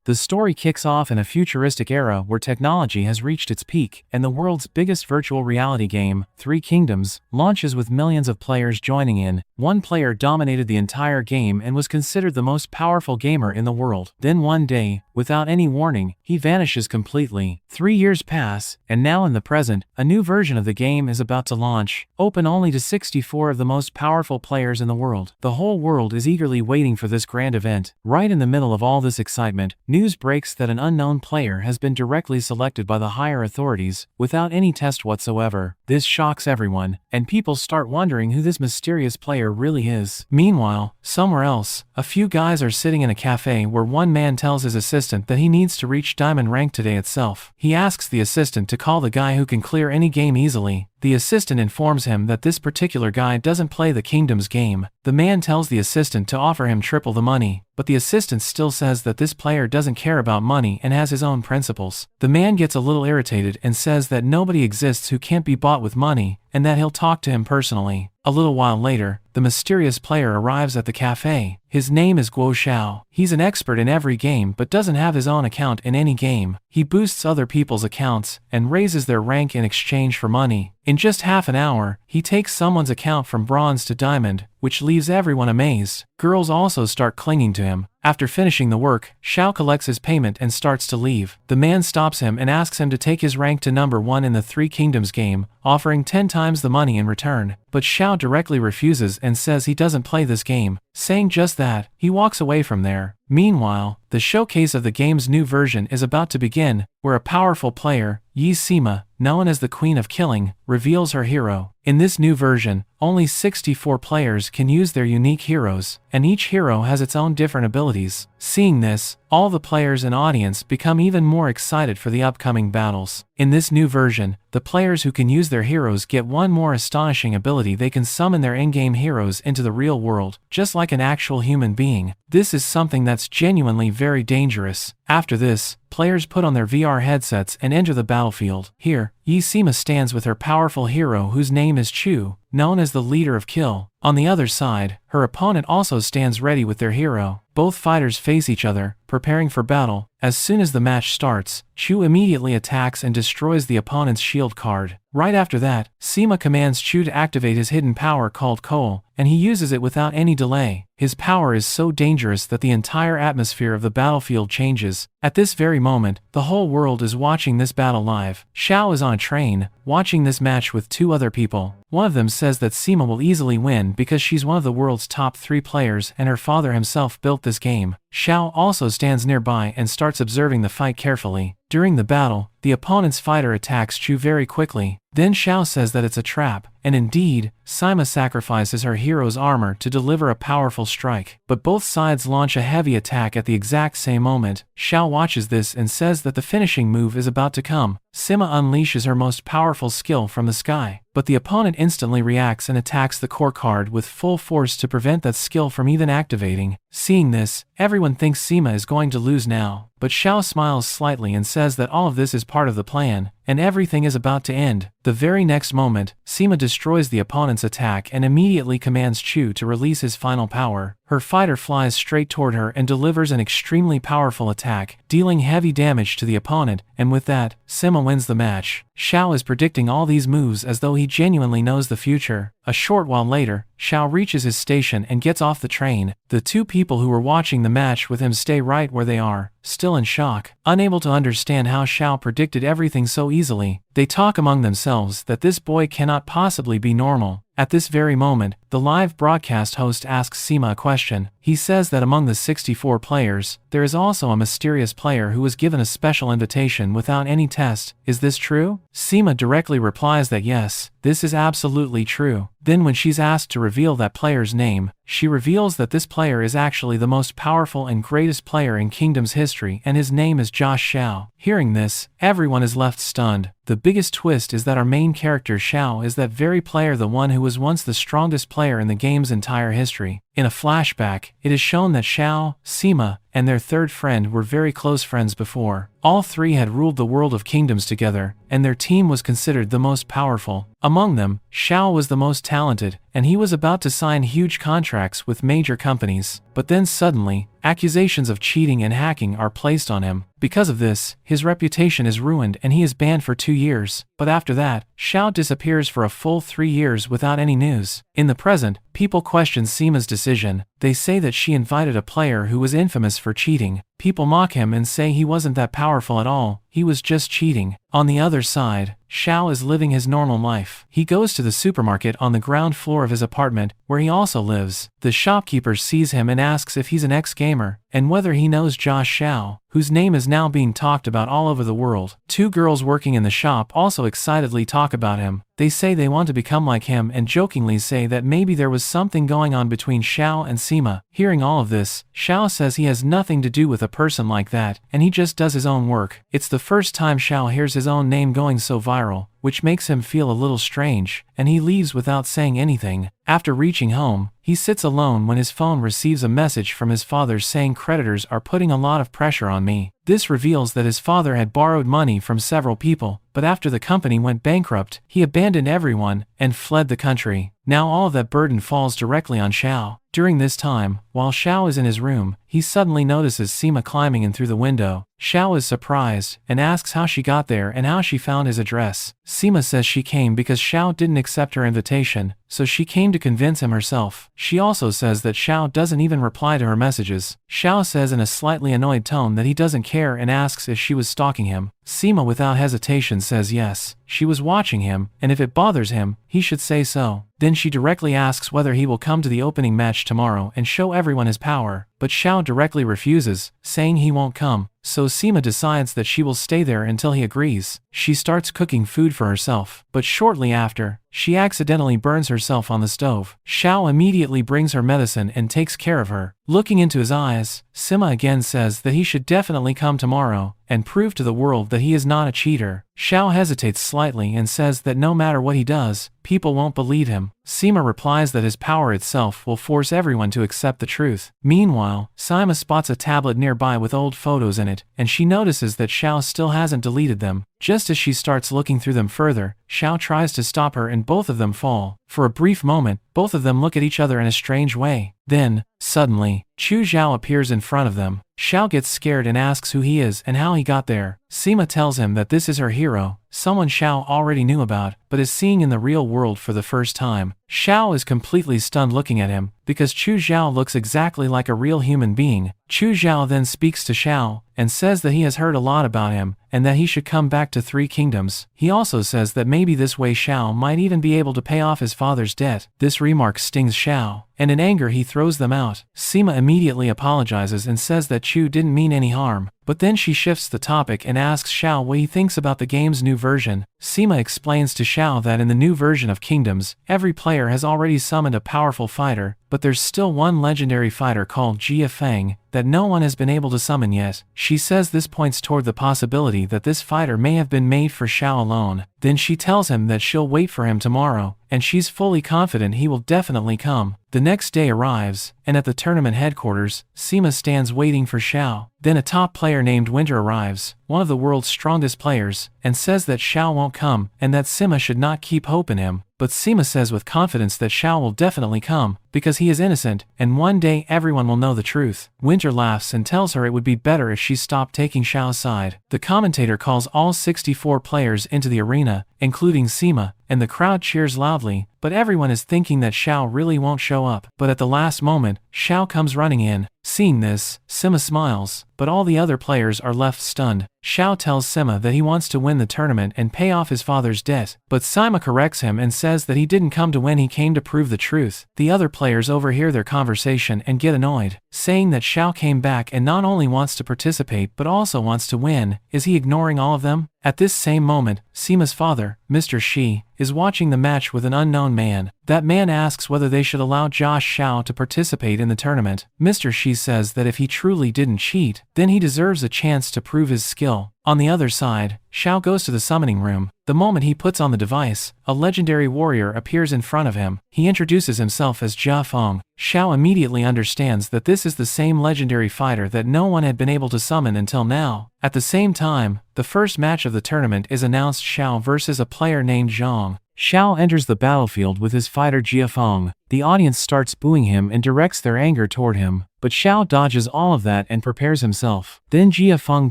The story kicks off in a futuristic era where technology has reached its peak, and the world's biggest virtual reality game, Three Kingdoms, launches with millions of players joining in. One player dominated the entire game and was considered the most powerful gamer in the world. Then one day, without any warning, he vanishes completely. 3 years pass, and now in the present, a new version of the game is about to launch, open only to 64 of the most powerful players in the world. The whole world is eagerly waiting for this grand event. Right in the middle of all this excitement, news breaks that an unknown player has been directly selected by the higher authorities, without any test whatsoever. This shocks everyone, and people start wondering who this mysterious player really is. Meanwhile, somewhere else, a few guys are sitting in a cafe where one man tells his assistant that he needs to reach diamond rank today itself. He asks the assistant to call the guy who can clear any game easily. The assistant informs him that this particular guy doesn't play the Kingdoms game. The man tells the assistant to offer him triple the money, but the assistant still says that this player doesn't care about money and has his own principles. The man gets a little irritated and says that nobody exists who can't be bought with money, and that he'll talk to him personally. A little while later, the mysterious player arrives at the cafe. His name is Guo Xiao. He's an expert in every game but doesn't have his own account in any game. He boosts other people's accounts and raises their rank in exchange for money. In just half an hour, he takes someone's account from bronze to diamond, which leaves everyone amazed. Girls also start clinging to him. After finishing the work, Xiao collects his payment and starts to leave. The man stops him and asks him to take his rank to number 1 in the Three Kingdoms game, offering 10 times the money in return. But Xiao directly refuses and says he doesn't play this game. Saying just that, he walks away from there. Meanwhile, the showcase of the game's new version is about to begin, where a powerful player, Yi Sima, known as the Queen of Killing, reveals her hero. In this new version, only 64 players can use their unique heroes, and each hero has its own different abilities. Seeing this, all the players and audience become even more excited for the upcoming battles. In this new version, the players who can use their heroes get one more astonishing ability: they can summon their in-game heroes into the real world, just like an actual human being. This is something that's genuinely very dangerous. After this, players put on their VR headsets and enter the battlefield. Here, Yi Sima stands with her powerful hero whose name is Chu, known as the leader of Kill. On the other side, her opponent also stands ready with their hero. Both fighters face each other, preparing for battle. As soon as the match starts, Chu immediately attacks and destroys the opponent's shield card. Right after that, Sima commands Chu to activate his hidden power called Coal, and he uses it without any delay. His power is so dangerous that the entire atmosphere of the battlefield changes. At this very moment, the whole world is watching this battle live. Xiao is on a train, watching this match with 2 other people. One of them says that Sima will easily win because she's one of the world's top 3 players and her father himself built this game. Xiao also stands nearby and starts observing the fight carefully. During the battle, the opponent's fighter attacks Chu very quickly. Then Xiao says that it's a trap, and indeed, Sima sacrifices her hero's armor to deliver a powerful strike. But both sides launch a heavy attack at the exact same moment. Xiao watches this and says that the finishing move is about to come. Sima unleashes her most powerful skill from the sky, but the opponent instantly reacts and attacks the core card with full force to prevent that skill from even activating. Seeing this, everyone thinks Sima is going to lose now, but Xiao smiles slightly and says that all of this is part of the plan, and everything is about to end. The very next moment, Sima destroys the opponent's attack and immediately commands Chu to release his final power. Her fighter flies straight toward her and delivers an extremely powerful attack, dealing heavy damage to the opponent, and with that, Sima wins the match. Xiao is predicting all these moves as though he genuinely knows the future. A short while later, Xiao reaches his station and gets off the train. The 2 people who were watching the match with him stay right where they are, still in shock. Unable to understand how Xiao predicted everything so easily, they talk among themselves that this boy cannot possibly be normal. At this very moment, the live broadcast host asks Sima a question. He says that among the 64 players, there is also a mysterious player who was given a special invitation without any test. Is this true? Sima directly replies that yes, this is absolutely true. Then when she's asked to reveal that player's name, she reveals that this player is actually the most powerful and greatest player in Kingdom's history, and his name is Josh Xiao. Hearing this, everyone is left stunned. The biggest twist is that our main character Xiao is that very player, the one who was once the strongest player in the game's entire history. In a flashback, it is shown that Xiao, Sima, and their third friend were very close friends before. All three had ruled the world of kingdoms together, and their team was considered the most powerful. Among them, Xiao was the most talented, and he was about to sign huge contracts with major companies. But then suddenly, accusations of cheating and hacking are placed on him. Because of this, his reputation is ruined and he is banned for 2 years. But after that, Xiao disappears for a full 3 years without any news. In the present, people question Sima's decision. They say that she invited a player who was infamous for cheating. People mock him and say he wasn't that powerful at all, he was just cheating. On the other side, Xiao is living his normal life. He goes to the supermarket on the ground floor of his apartment, where he also lives. The shopkeeper sees him and asks if he's an ex-gamer, and whether he knows Josh Xiao, whose name is now being talked about all over the world. 2 girls working in the shop also excitedly talk about him. They say they want to become like him and jokingly say that maybe there was something going on between Xiao and Sima. Hearing all of this, Xiao says he has nothing to do with a person like that, and he just does his own work. It's the first time Xiao hears his own name going so viral, which makes him feel a little strange, and he leaves without saying anything. After reaching home, he sits alone when his phone receives a message from his father saying creditors are putting a lot of pressure on me. This reveals that his father had borrowed money from several people, but after the company went bankrupt, he abandoned everyone and fled the country. Now all of that burden falls directly on Xiao. During this time, while Xiao is in his room, he suddenly notices Sima climbing in through the window. Xiao is surprised and asks how she got there and how she found his address. Sima says she came because Xiao didn't accept her invitation, so she came to convince him herself. She also says that Xiao doesn't even reply to her messages. Xiao says in a slightly annoyed tone that he doesn't care and asks if she was stalking him. Sima without hesitation says yes, she was watching him, and if it bothers him, he should say so. Then she directly asks whether he will come to the opening match tomorrow and show everyone his power, but Xiao directly refuses, saying he won't come. So Sima decides that she will stay there until he agrees. She starts cooking food for herself, but shortly after, she accidentally burns herself on the stove. Xiao immediately brings her medicine and takes care of her. Looking into his eyes, Sima again says that he should definitely come tomorrow and prove to the world that he is not a cheater. Xiao hesitates slightly and says that no matter what he does, people won't believe him. Sima replies that his power itself will force everyone to accept the truth. Meanwhile, Sima spots a tablet nearby with old photos in it, and she notices that Xiao still hasn't deleted them. Just as she starts looking through them further, Xiao tries to stop her and both of them fall. For a brief moment, both of them look at each other in a strange way. Then, suddenly, Chu Zhao appears in front of them. Xiao gets scared and asks who he is and how he got there. Sima tells him that this is her hero, someone Xiao already knew about, but is seeing in the real world for the first time. Xiao is completely stunned looking at him, because Chu Zhao looks exactly like a real human being. Chu Zhao then speaks to Xiao, and says that he has heard a lot about him, and that he should come back to 3 kingdoms. He also says that maybe this way Xiao might even be able to pay off his father's debt. This remark stings Xiao, and in anger he throws them out. Sima immediately apologizes and says that Chu didn't mean any harm. But then she shifts the topic and asks Xiao what he thinks about the game's new version. Sima explains to Xiao that in the new version of Kingdoms, every player has already summoned a powerful fighter, but there's still one legendary fighter called Jia Feng that no one has been able to summon yet. She says this points toward the possibility that this fighter may have been made for Xiao alone. Then she tells him that she'll wait for him tomorrow, and she's fully confident he will definitely come. The next day arrives, and at the tournament headquarters, Sima stands waiting for Xiao. Then a top player named Winter arrives, one of the world's strongest players, and says that Xiao won't come, and that Sima should not keep hope in him. But Sima says with confidence that Xiao will definitely come, because he is innocent, and one day everyone will know the truth. Winter laughs and tells her it would be better if she stopped taking Xiao's side. The commentator calls all 64 players into the arena, including Sima, and the crowd cheers loudly, but everyone is thinking that Xiao really won't show up. But at the last moment, Xiao comes running in. Seeing this, Sima smiles, but all the other players are left stunned. Xiao tells Sima that he wants to win the tournament and pay off his father's debt, but Sima corrects him and says that he didn't come to win, he came to prove the truth. The other players overhear their conversation and get annoyed, saying that Xiao came back and not only wants to participate but also wants to win. Is he ignoring all of them? At this same moment, Sima's father, Mr. Shi, is watching the match with an unknown man. That man asks whether they should allow Josh Xiao to participate in the tournament. Mr. Shi says that if he truly didn't cheat, then he deserves a chance to prove his skill. On the other side, Xiao goes to the summoning room. The moment he puts on the device, a legendary warrior appears in front of him. He introduces himself as Jia Feng. Xiao immediately understands that this is the same legendary fighter that no one had been able to summon until now. At the same time, the first match of the tournament is announced: Xiao versus a player named Zhang. Xiao enters the battlefield with his fighter Jia Feng. The audience starts booing him and directs their anger toward him, but Xiao dodges all of that and prepares himself. Then Jia Feng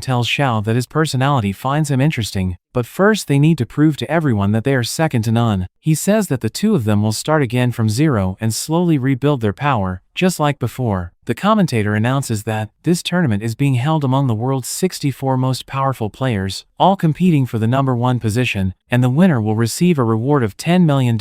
tells Xiao that his personality finds him interesting, but first they need to prove to everyone that they are second to none. He says that the two of them will start again from zero and slowly rebuild their power, just like before. The commentator announces that this tournament is being held among the world's 64 most powerful players, all competing for the #1 position, and the winner will receive a reward of $10 million.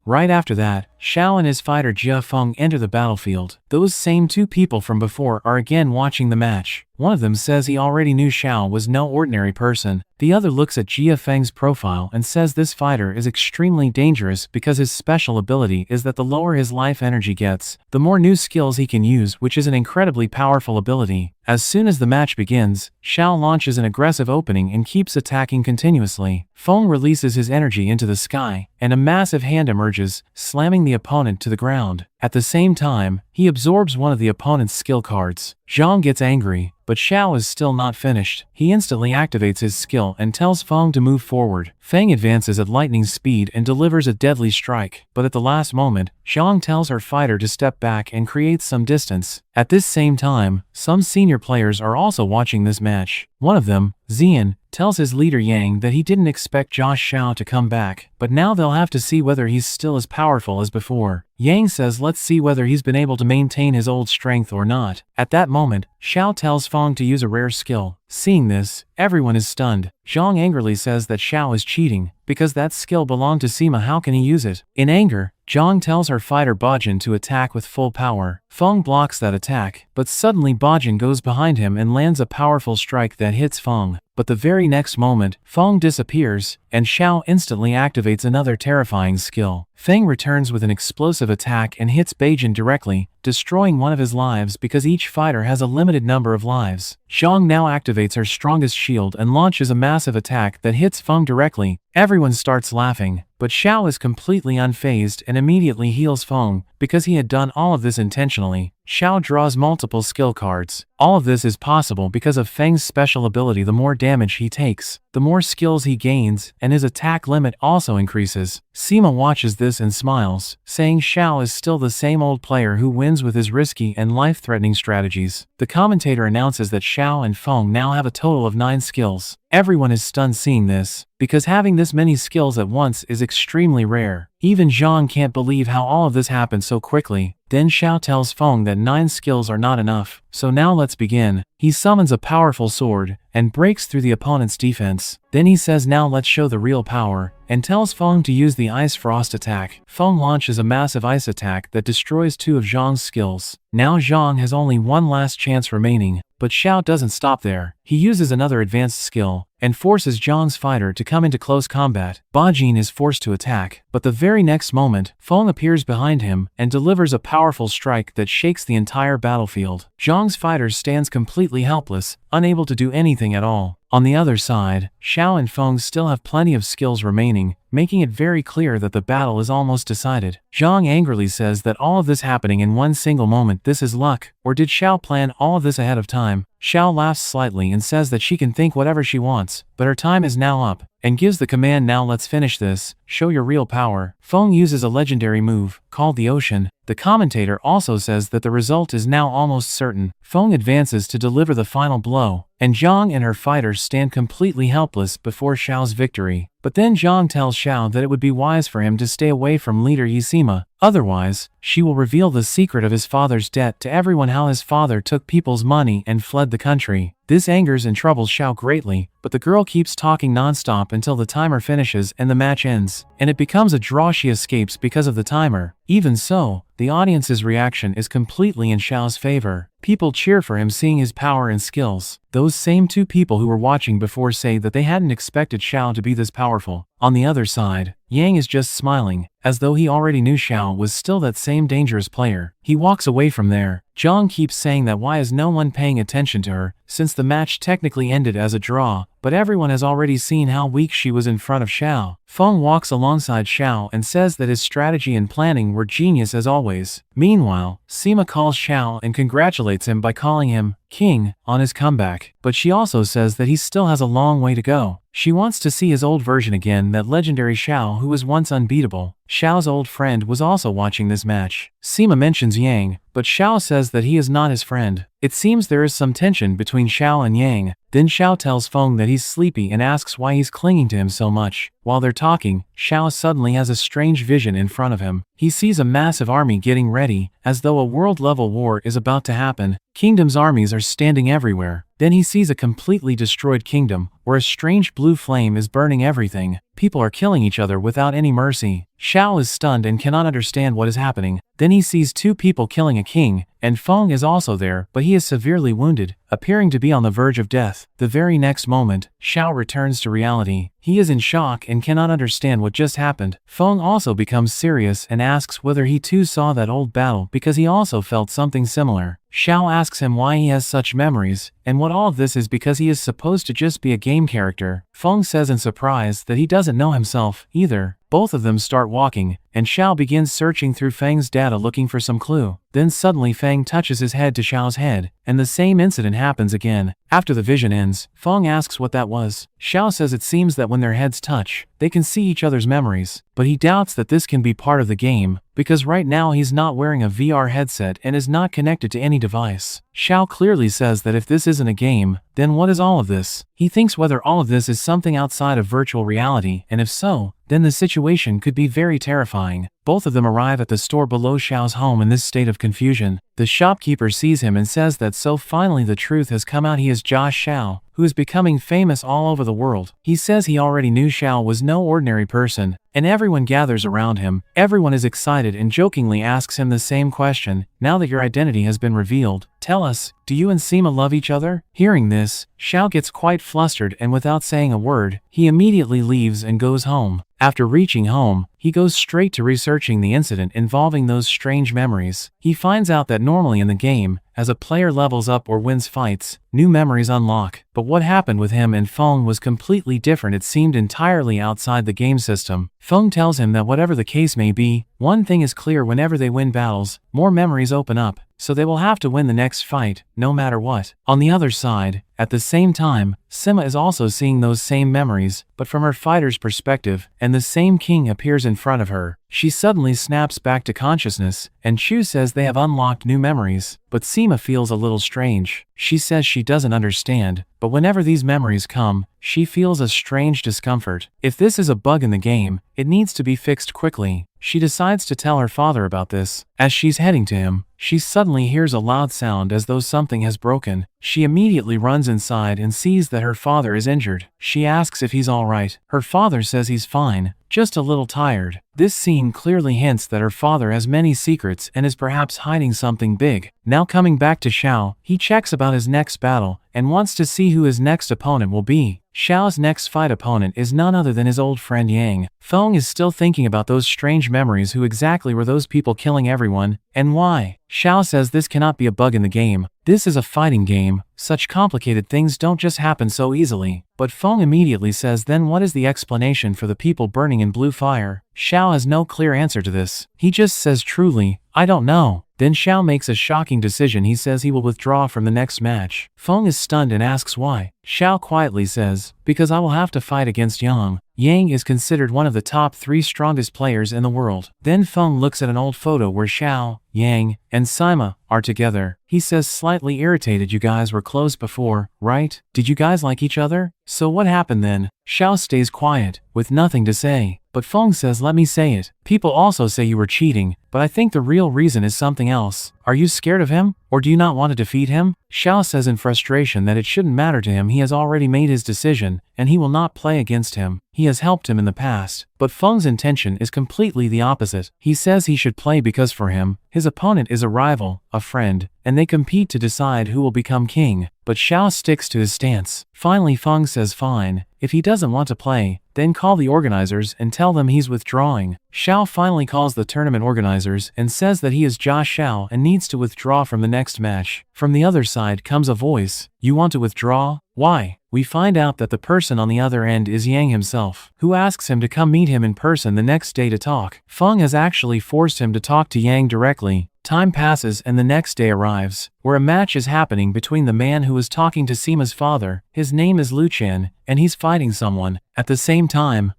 Right after that, Xiao and his fighter Jia Feng enter the battlefield. Those same two people from before are again watching the match. One of them says he already knew Xiao was no ordinary person. The other looks at Jia Feng's profile and says this fighter is extremely dangerous because his special ability is that the lower his life energy gets, the more new skills he can use, which is an incredibly powerful ability. As soon as the match begins, Xiao launches an aggressive opening and keeps attacking continuously. Feng releases his energy into the sky, and a massive hand emerges, slamming the opponent to the ground. At the same time, he absorbs one of the opponent's skill cards. Zhang gets angry, but Xiao is still not finished. He instantly activates his skill and tells Feng to move forward. Feng advances at lightning speed and delivers a deadly strike, but at the last moment, Zhang tells her fighter to step back and create some distance. At this same time, some senior players are also watching this match. One of them, Xian, tells his leader Yang that he didn't expect Josh Xiao to come back, but now they'll have to see whether he's still as powerful as before. Yang says let's see whether he's been able to maintain his old strength or not. At that moment, Xiao tells Feng to use a rare skill. Seeing this, everyone is stunned. Zhang angrily says that Xiao is cheating, because that skill belonged to Sima. How can he use it? In anger, Zhang tells her fighter Bajin to attack with full power. Feng blocks that attack, but suddenly Bajin goes behind him and lands a powerful strike that hits Feng. But the very next moment, Feng disappears, and Xiao instantly activates another terrifying skill. Feng returns with an explosive attack and hits Bajin directly, destroying one of his lives because each fighter has a limited number of lives. Zhang now activates her strongest shield and launches a massive attack that hits Feng directly. Everyone starts laughing, but Xiao is completely unfazed and immediately heals Feng, because he had done all of this intentionally. Xiao draws multiple skill cards. All of this is possible because of Feng's special ability. The more damage he takes, the more skills he gains, and his attack limit also increases. Sima watches this and smiles, saying Xiao is still the same old player who wins with his risky and life-threatening strategies. The commentator announces that Xiao and Feng now have a total of 9 skills. Everyone is stunned seeing this, because having this many skills at once is extremely rare. Even Zhang can't believe how all of this happened so quickly. Then Xiao tells Feng that 9 skills are not enough, so now let's begin. He summons a powerful sword, and breaks through the opponent's defense. Then he says now let's show the real power, and tells Feng to use the Ice Frost attack. Feng launches a massive ice attack that destroys 2 of Zhang's skills. Now Zhang has only one last chance remaining, but Xiao doesn't stop there. He uses another advanced skill, and forces Zhang's fighter to come into close combat. Bajin is forced to attack, but the very next moment, Feng appears behind him and delivers a powerful strike that shakes the entire battlefield. Zhang's fighter stands completely helpless, unable to do anything at all. On the other side, Xiao and Feng still have plenty of skills remaining, making it very clear that the battle is almost decided. Zhang angrily says that all of this happening in one single moment, this is luck, or did Xiao plan all of this ahead of time? Xiao laughs slightly and says that she can think whatever she wants, but her time is now up, and gives the command now let's finish this, show your real power. Feng uses a legendary move, called the Ocean. The commentator also says that the result is now almost certain. Feng advances to deliver the final blow, and Zhang and her fighters stand completely helpless before Xiao's victory. But then Zhang tells Xiao that it would be wise for him to stay away from leader Yisima, otherwise, she will reveal the secret of his father's debt to everyone, how his father took people's money and fled the country. This angers and troubles Xiao greatly, but the girl keeps talking non-stop until the timer finishes and the match ends, and it becomes a draw. She escapes because of the timer, Even so, the audience's reaction is completely in Xiao's favor. People cheer for him seeing his power and skills. Those same two people who were watching before say that they hadn't expected Xiao to be this powerful. On the other side, Yang is just smiling, as though he already knew Xiao was still that same dangerous player. He walks away from there. Zhang keeps saying that why is no one paying attention to her, since the match technically ended as a draw, but everyone has already seen how weak she was in front of Xiao. Feng walks alongside Xiao and says that his strategy and planning were genius as always. Meanwhile, Sima calls Xiao and congratulates him by calling him King on his comeback, but she also says that he still has a long way to go. She wants to see his old version again, that legendary Xiao who was once unbeatable. Xiao's old friend was also watching this match. Sima mentions Yang, but Xiao says that he is not his friend. It seems there is some tension between Xiao and Yang. Then Xiao tells Feng that he's sleepy and asks why he's clinging to him so much. While they're talking, Xiao suddenly has a strange vision in front of him. He sees a massive army getting ready, as though a world-level war is about to happen. Kingdom's armies are standing everywhere. Then he sees a completely destroyed kingdom, where a strange blue flame is burning everything. People are killing each other without any mercy. Xiao is stunned and cannot understand what is happening. Then he sees two people killing a king, and Feng is also there, but he is severely wounded, appearing to be on the verge of death. The very next moment, Xiao returns to reality. He is in shock and cannot understand what just happened. Feng also becomes serious and asks whether he too saw that old battle because he also felt something similar. Xiao asks him why he has such memories, and what all of this is because he is supposed to just be a game character. Feng says in surprise that he doesn't know himself either. Both of them start walking, and Xiao begins searching through Feng's data looking for some clue. Then suddenly Feng touches his head to Xiao's head, and the same incident happens again. After the vision ends, Feng asks what that was. Xiao says it seems that when their heads touch, they can see each other's memories, but he doubts that this can be part of the game, because right now he's not wearing a VR headset and is not connected to any device. Xiao clearly says that if this isn't a game, then what is all of this? He thinks whether all of this is something outside of virtual reality, and if so, then the situation could be very terrifying. Both of them arrive at the store below Xiao's home in this state of confusion. The shopkeeper sees him and says that so finally the truth has come out, he is Josh Xiao, who is becoming famous all over the world. He says he already knew Xiao was no ordinary person, and everyone gathers around him. Everyone is excited and jokingly asks him the same question. Now that your identity has been revealed, tell us, do you and Sima love each other? Hearing this, Xiao gets quite flustered and without saying a word, he immediately leaves and goes home. After reaching home, he goes straight to researching the incident involving those strange memories. He finds out that normally in the game, as a player levels up or wins fights, new memories unlock. But what happened with him and Feng was completely different. It seemed entirely outside the game system. Feng tells him that whatever the case may be, one thing is clear: whenever they win battles, more memories open up, so they will have to win the next fight, no matter what. On the other side, at the same time, Sima is also seeing those same memories, but from her fighter's perspective, and the same king appears in front of her. She suddenly snaps back to consciousness, and Chu says they have unlocked new memories, but Sima feels a little strange. She says she doesn't understand, but whenever these memories come, she feels a strange discomfort. If this is a bug in the game, it needs to be fixed quickly. She decides to tell her father about this. As she's heading to him, she suddenly hears a loud sound as though something has broken. She immediately runs inside and sees that her father is injured. She asks if he's alright. Her father says he's fine, just a little tired. This scene clearly hints that her father has many secrets and is perhaps hiding something big. Now coming back to Xiao, he checks about his next battle and wants to see who his next opponent will be. Xiao's next fight opponent is none other than his old friend Yang. Feng is still thinking about those strange memories. Who exactly were those people killing everyone, and why? Xiao says this cannot be a bug in the game. This is a fighting game. Such complicated things don't just happen so easily. But Feng immediately says, then what is the explanation for the people burning in blue fire? Xiao has no clear answer to this. He just says truly, I don't know. Then Xiao makes a shocking decision. He says he will withdraw from the next match. Feng is stunned and asks why. Xiao quietly says, because I will have to fight against Yang. Yang is considered one of the top 3 strongest players in the world. Then Feng looks at an old photo where Xiao, Yang, and Sima are together. He says, slightly irritated, you guys were close before, right? Did you guys like each other? So what happened then? Xiao stays quiet, with nothing to say. But Feng says, let me say it. People also say you were cheating, but I think the real reason is something else. Are you scared of him? Or do you not want to defeat him? Xiao says in frustration that it shouldn't matter to him, he has already made his decision, and he will not play against him. He has helped him in the past. But Feng's intention is completely the opposite. He says he should play because for him, his opponent is a rival, a friend, and they compete to decide who will become king. But Xiao sticks to his stance. Finally Feng says fine, if he doesn't want to play, then call the organizers and tell them he's withdrawing. Xiao finally calls the tournament organizers and says that he is Jia Xiao and needs to withdraw from the next match. From the other side comes a voice, you want to withdraw? Why? We find out that the person on the other end is Yang himself, who asks him to come meet him in person the next day to talk. Feng has actually forced him to talk to Yang directly. Time passes and the next day arrives, where a match is happening between the man who was talking to Sima's father. His name is Lu Chen, and he's fighting someone. At the same time,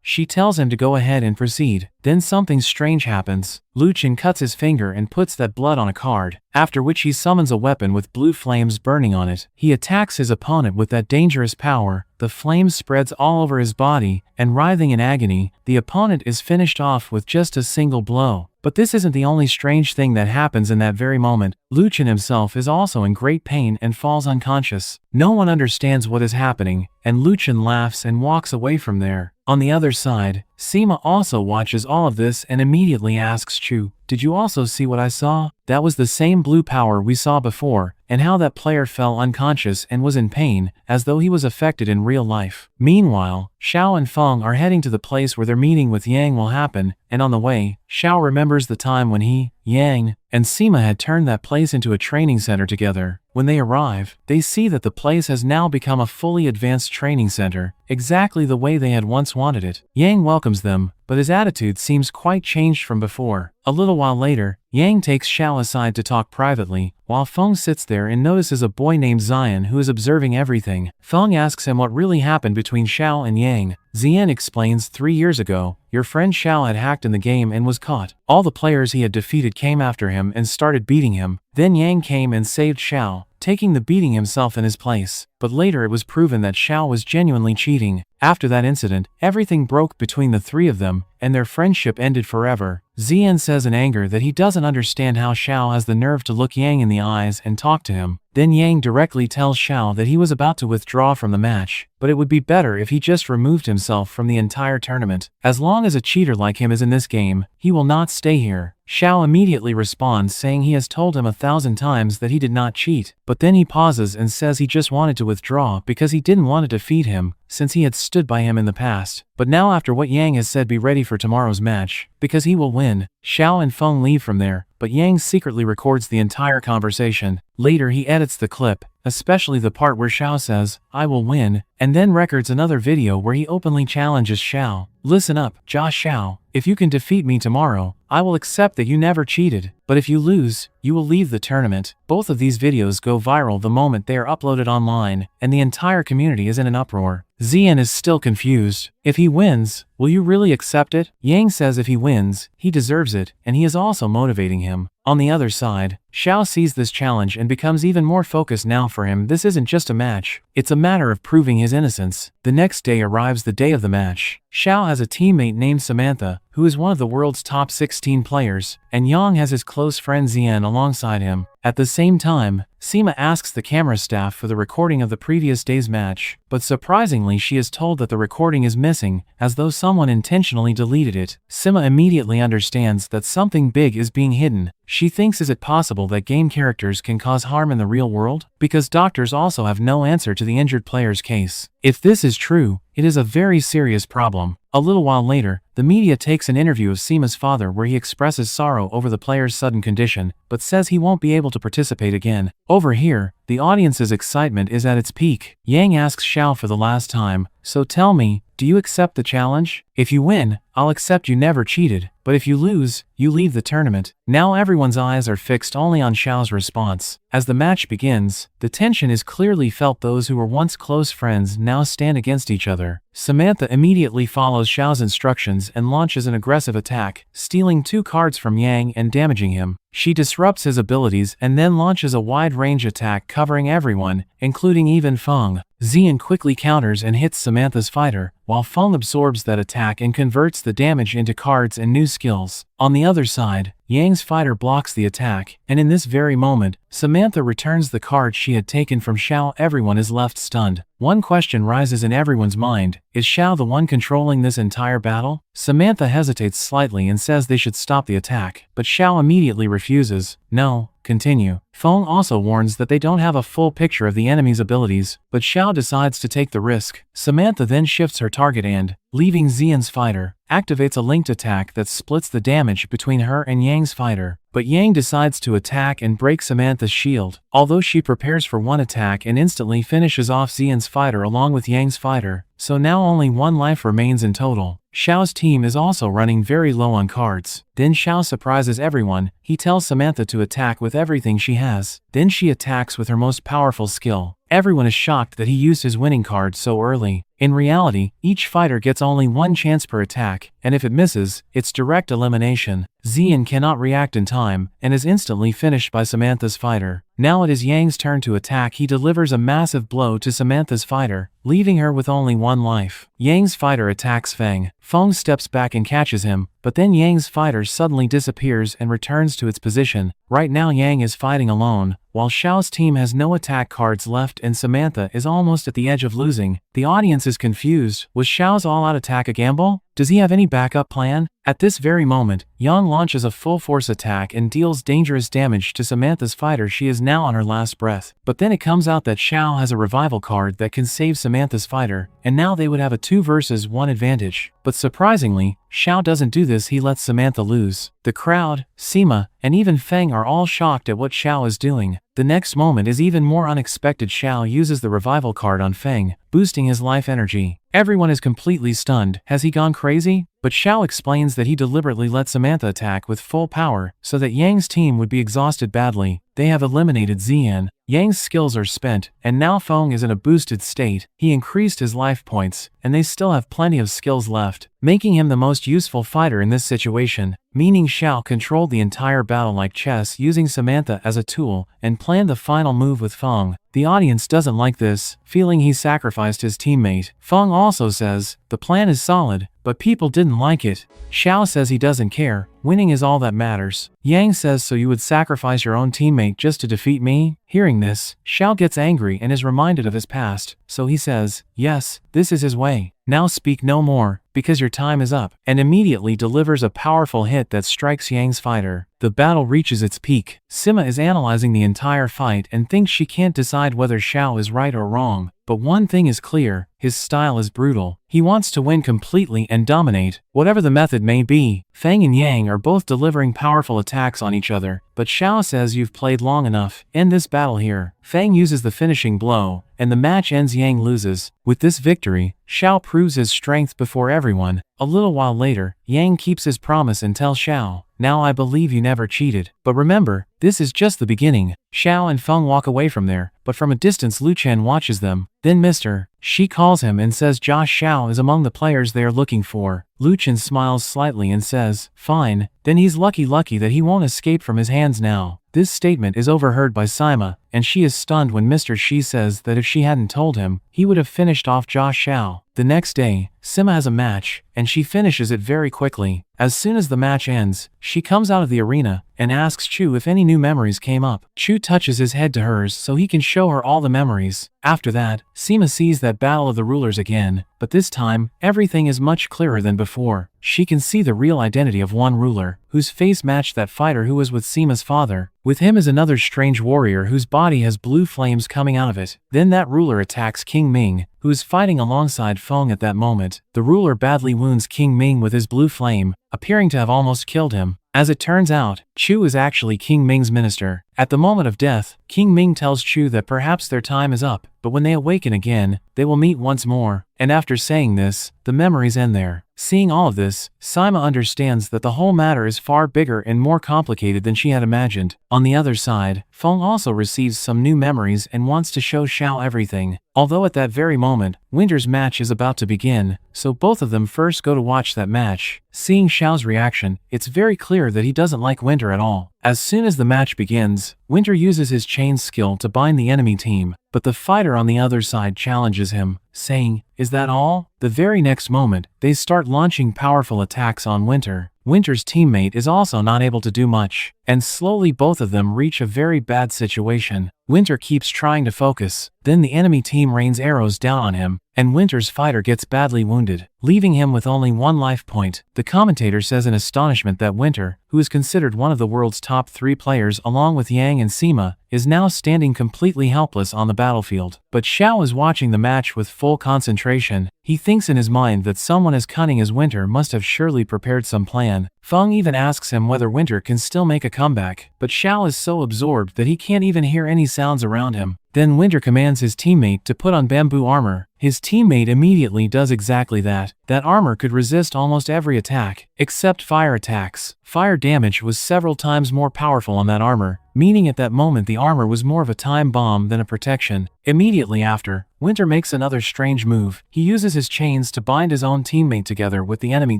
she tells him to go ahead and proceed. Then something strange happens. Lu Chen cuts his finger and puts that blood on a card, after which he summons a weapon with blue flames burning on it. He attacks his opponent with that dangerous power. The flames spreads all over his body, and writhing in agony, the opponent is finished off with just a single blow. But this isn't the only strange thing that happens in that very moment. Lu Chen himself is also in great pain and falls unconscious. No one understands what is happening, and Lu Chen laughs and walks away from there. On the other side, Sima also watches all of this and immediately asks Chu, did you also see what I saw? That was the same blue power we saw before, and how that player fell unconscious and was in pain, as though he was affected in real life. Meanwhile, Xiao and Feng are heading to the place where their meeting with Yang will happen, and on the way, Xiao remembers the time when he, Yang, and Sima had turned that place into a training center together. When they arrive, they see that the place has now become a fully advanced training center, exactly the way they had once wanted it. Yang welcomes them, but his attitude seems quite changed from before. A little while later, Yang takes Xiao aside to talk privately, while Feng sits there and notices a boy named Xian who is observing everything. Feng asks him what really happened between Xiao and Yang. Xian explains 3 years ago, your friend Xiao had hacked in the game and was caught. All the players he had defeated came after him and started beating him. Then Yang came and saved Xiao, taking the beating himself in his place. But later it was proven that Xiao was genuinely cheating. After that incident, everything broke between the three of them, and their friendship ended forever. Xian says in anger that he doesn't understand how Xiao has the nerve to look Yang in the eyes and talk to him. Then Yang directly tells Xiao that he was about to withdraw from the match, but it would be better if he just removed himself from the entire tournament. As long as a cheater like him is in this game, he will not stay here. Xiao immediately responds saying he has told him 1,000 times that he did not cheat, but then he pauses and says he just wanted to withdraw because he didn't want to defeat him, since he had stood by him in the past. But now after what Yang has said, be ready for tomorrow's match, because he will win. Xiao and Feng leave from there, but Yang secretly records the entire conversation. Later he edits the clip, especially the part where Xiao says, I will win, and then records another video where he openly challenges Xiao. Listen up, Jia Xiao, if you can defeat me tomorrow, I will accept that you never cheated, but if you lose, you will leave the tournament. Both of these videos go viral the moment they are uploaded online, and the entire community is in an uproar. Xian is still confused. If he wins, will you really accept it? Yang says if he wins, he deserves it, and he is also motivating him. On the other side, Xiao sees this challenge and becomes even more focused now. For him, this isn't just a match, it's a matter of proving his innocence. The next day arrives, the day of the match. Xiao has a teammate named Samantha, who is one of the world's top 16 players, and Yang has his close friend Xian alongside him. At the same time, Sima asks the camera staff for the recording of the previous day's match, but surprisingly she is told that the recording is missing, as though someone intentionally deleted it. Sima immediately understands that something big is being hidden. She thinks, is it possible that game characters can cause harm in the real world? Because doctors also have no answer to the injured player's case. If this is true, it is a very serious problem. A little while later, the media takes an interview of Sima's father where he expresses sorrow over the player's sudden condition, but says he won't be able to participate again. Over here, the audience's excitement is at its peak. Yang asks Xiao for the last time, so tell me, do you accept the challenge? If you win, I'll accept you never cheated, but if you lose, you leave the tournament. Now everyone's eyes are fixed only on Xiao's response. As the match begins, the tension is clearly felt. Those who were once close friends now stand against each other. Samantha immediately follows Xiao's instructions and launches an aggressive attack, stealing 2 cards from Yang and damaging him. She disrupts his abilities and then launches a wide-range attack covering everyone, including even Feng. Xian quickly counters and hits Samantha's fighter, while Feng absorbs that attack and converts the damage into cards and new skills. On the other side, Yang's fighter blocks the attack, and in this very moment, Samantha returns the card she had taken from Xiao. Everyone is left stunned. One question rises in everyone's mind: is Xiao the one controlling this entire battle? Samantha hesitates slightly and says they should stop the attack, but Xiao immediately refuses. No, continue. Feng also warns that they don't have a full picture of the enemy's abilities, but Xiao decides to take the risk. Samantha then shifts her target and, leaving Xian's fighter, activates a linked attack that splits the damage between her and Yang's fighter. But Yang decides to attack and break Samantha's shield, although she prepares for one attack and instantly finishes off Xian's fighter along with Yang's fighter, so now only one life remains in total. Xiao's team is also running very low on cards. Then Xiao surprises everyone. He tells Samantha to attack with everything she has. Then she attacks with her most powerful skill. Everyone is shocked that he used his winning card so early. In reality, each fighter gets only one chance per attack, and if it misses, it's direct elimination. Xian cannot react in time, and is instantly finished by Samantha's fighter. Now it is Yang's turn to attack. He delivers a massive blow to Samantha's fighter, leaving her with only one life. Yang's fighter attacks Feng. Feng steps back and catches him, but then Yang's fighter suddenly disappears and returns to its position. Right now Yang is fighting alone, while Xiao's team has no attack cards left and Samantha is almost at the edge of losing. The audience is confused. Was Xiao's all-out attack a gamble? Does he have any backup plan? At this very moment, Yang launches a full-force attack and deals dangerous damage to Samantha's fighter. She is now on her last breath. But then it comes out that Xiao has a revival card that can save Samantha's fighter, and now they would have a 2 versus 1 advantage. But surprisingly, Xiao doesn't do this. He lets Samantha lose. The crowd, Sima, and even Feng are all shocked at what Xiao is doing. The next moment is even more unexpected. Xiao uses the revival card on Feng, boosting his life energy. Everyone is completely stunned. Has he gone crazy? But Xiao explains that he deliberately let Samantha attack with full power so that Yang's team would be exhausted badly. They have eliminated Xian. Yang's skills are spent, and now Feng is in a boosted state. He increased his life points, and they still have plenty of skills left, making him the most useful fighter in this situation. Meaning Xiao controlled the entire battle like chess, using Samantha as a tool, and planned the final move with Feng. The audience doesn't like this, feeling he sacrificed his teammate. Feng also says, the plan is solid, but people didn't like it. Xiao says he doesn't care, winning is all that matters. Yang says, so you would sacrifice your own teammate just to defeat me? Hearing this, Xiao gets angry and is reminded of his past, so he says, yes, this is his way. Now speak no more, because your time is up, and immediately delivers a powerful hit that strikes Yang's fighter. The battle reaches its peak. Sima is analyzing the entire fight and thinks she can't decide whether Xiao is right or wrong. But one thing is clear, his style is brutal. He wants to win completely and dominate, whatever the method may be. Feng and Yang are both delivering powerful attacks on each other, but Xiao says you've played long enough, end this battle here. Feng uses the finishing blow, and the match ends. Yang loses. With this victory, Xiao proves his strength before everyone. A little while later, Yang keeps his promise and tells Xiao, now I believe you never cheated. But remember, this is just the beginning. Xiao and Feng walk away from there, but from a distance Lu Chen watches them. Then Mr. She calls him and says Josh Xiao is among the players they are looking for. Lu Chen smiles slightly and says, fine, then he's lucky that he won't escape from his hands now. This statement is overheard by Sima, and she is stunned when Mr. Shi says that if she hadn't told him, he would have finished off Josh Xiao. The next day, Sima has a match, and she finishes it very quickly. As soon as the match ends, she comes out of the arena and asks Chu if any new memories came up. Chu touches his head to hers so he can show her all the memories. After that, Sima sees that battle of the rulers again, but this time, everything is much clearer than before. She can see the real identity of one ruler, whose face matched that fighter who was with Sima's father. With him is another strange warrior whose body has blue flames coming out of it. Then that ruler attacks King Ming, who is fighting alongside Feng at that moment. The ruler badly wounds King Ming with his blue flame, appearing to have almost killed him. As it turns out, Chu is actually King Ming's minister. At the moment of death, King Ming tells Chu that perhaps their time is up, but when they awaken again, they will meet once more. And after saying this, the memories end there. Seeing all of this, Sima understands that the whole matter is far bigger and more complicated than she had imagined. On the other side, Feng also receives some new memories and wants to show Xiao everything. Although at that very moment, Winter's match is about to begin, so both of them first go to watch that match. Seeing Xiao's reaction, it's very clear that he doesn't like Winter at all. As soon as the match begins, Winter uses his chain skill to bind the enemy team, but the fighter on the other side challenges him, saying, "Is that all?" The very next moment, they start launching powerful attacks on Winter. Winter's teammate is also not able to do much, and slowly both of them reach a very bad situation. Winter keeps trying to focus, then the enemy team rains arrows down on him, and Winter's fighter gets badly wounded, leaving him with only one life point. The commentator says in astonishment that Winter, who is considered one of the world's top 3 players along with Yang and Sima, is now standing completely helpless on the battlefield. But Xiao is watching the match with full concentration. He thinks in his mind that someone as cunning as Winter must have surely prepared some plan. Feng even asks him whether Winter can still make a comeback, but Xiao is so absorbed that he can't even hear any sounds around him. Then Winter commands his teammate to put on bamboo armor. His teammate immediately does exactly that. That armor could resist almost every attack, except fire attacks. Fire damage was several times more powerful on that armor, meaning at that moment the armor was more of a time bomb than a protection. Immediately after, Winter makes another strange move. He uses his chains to bind his own teammate together with the enemy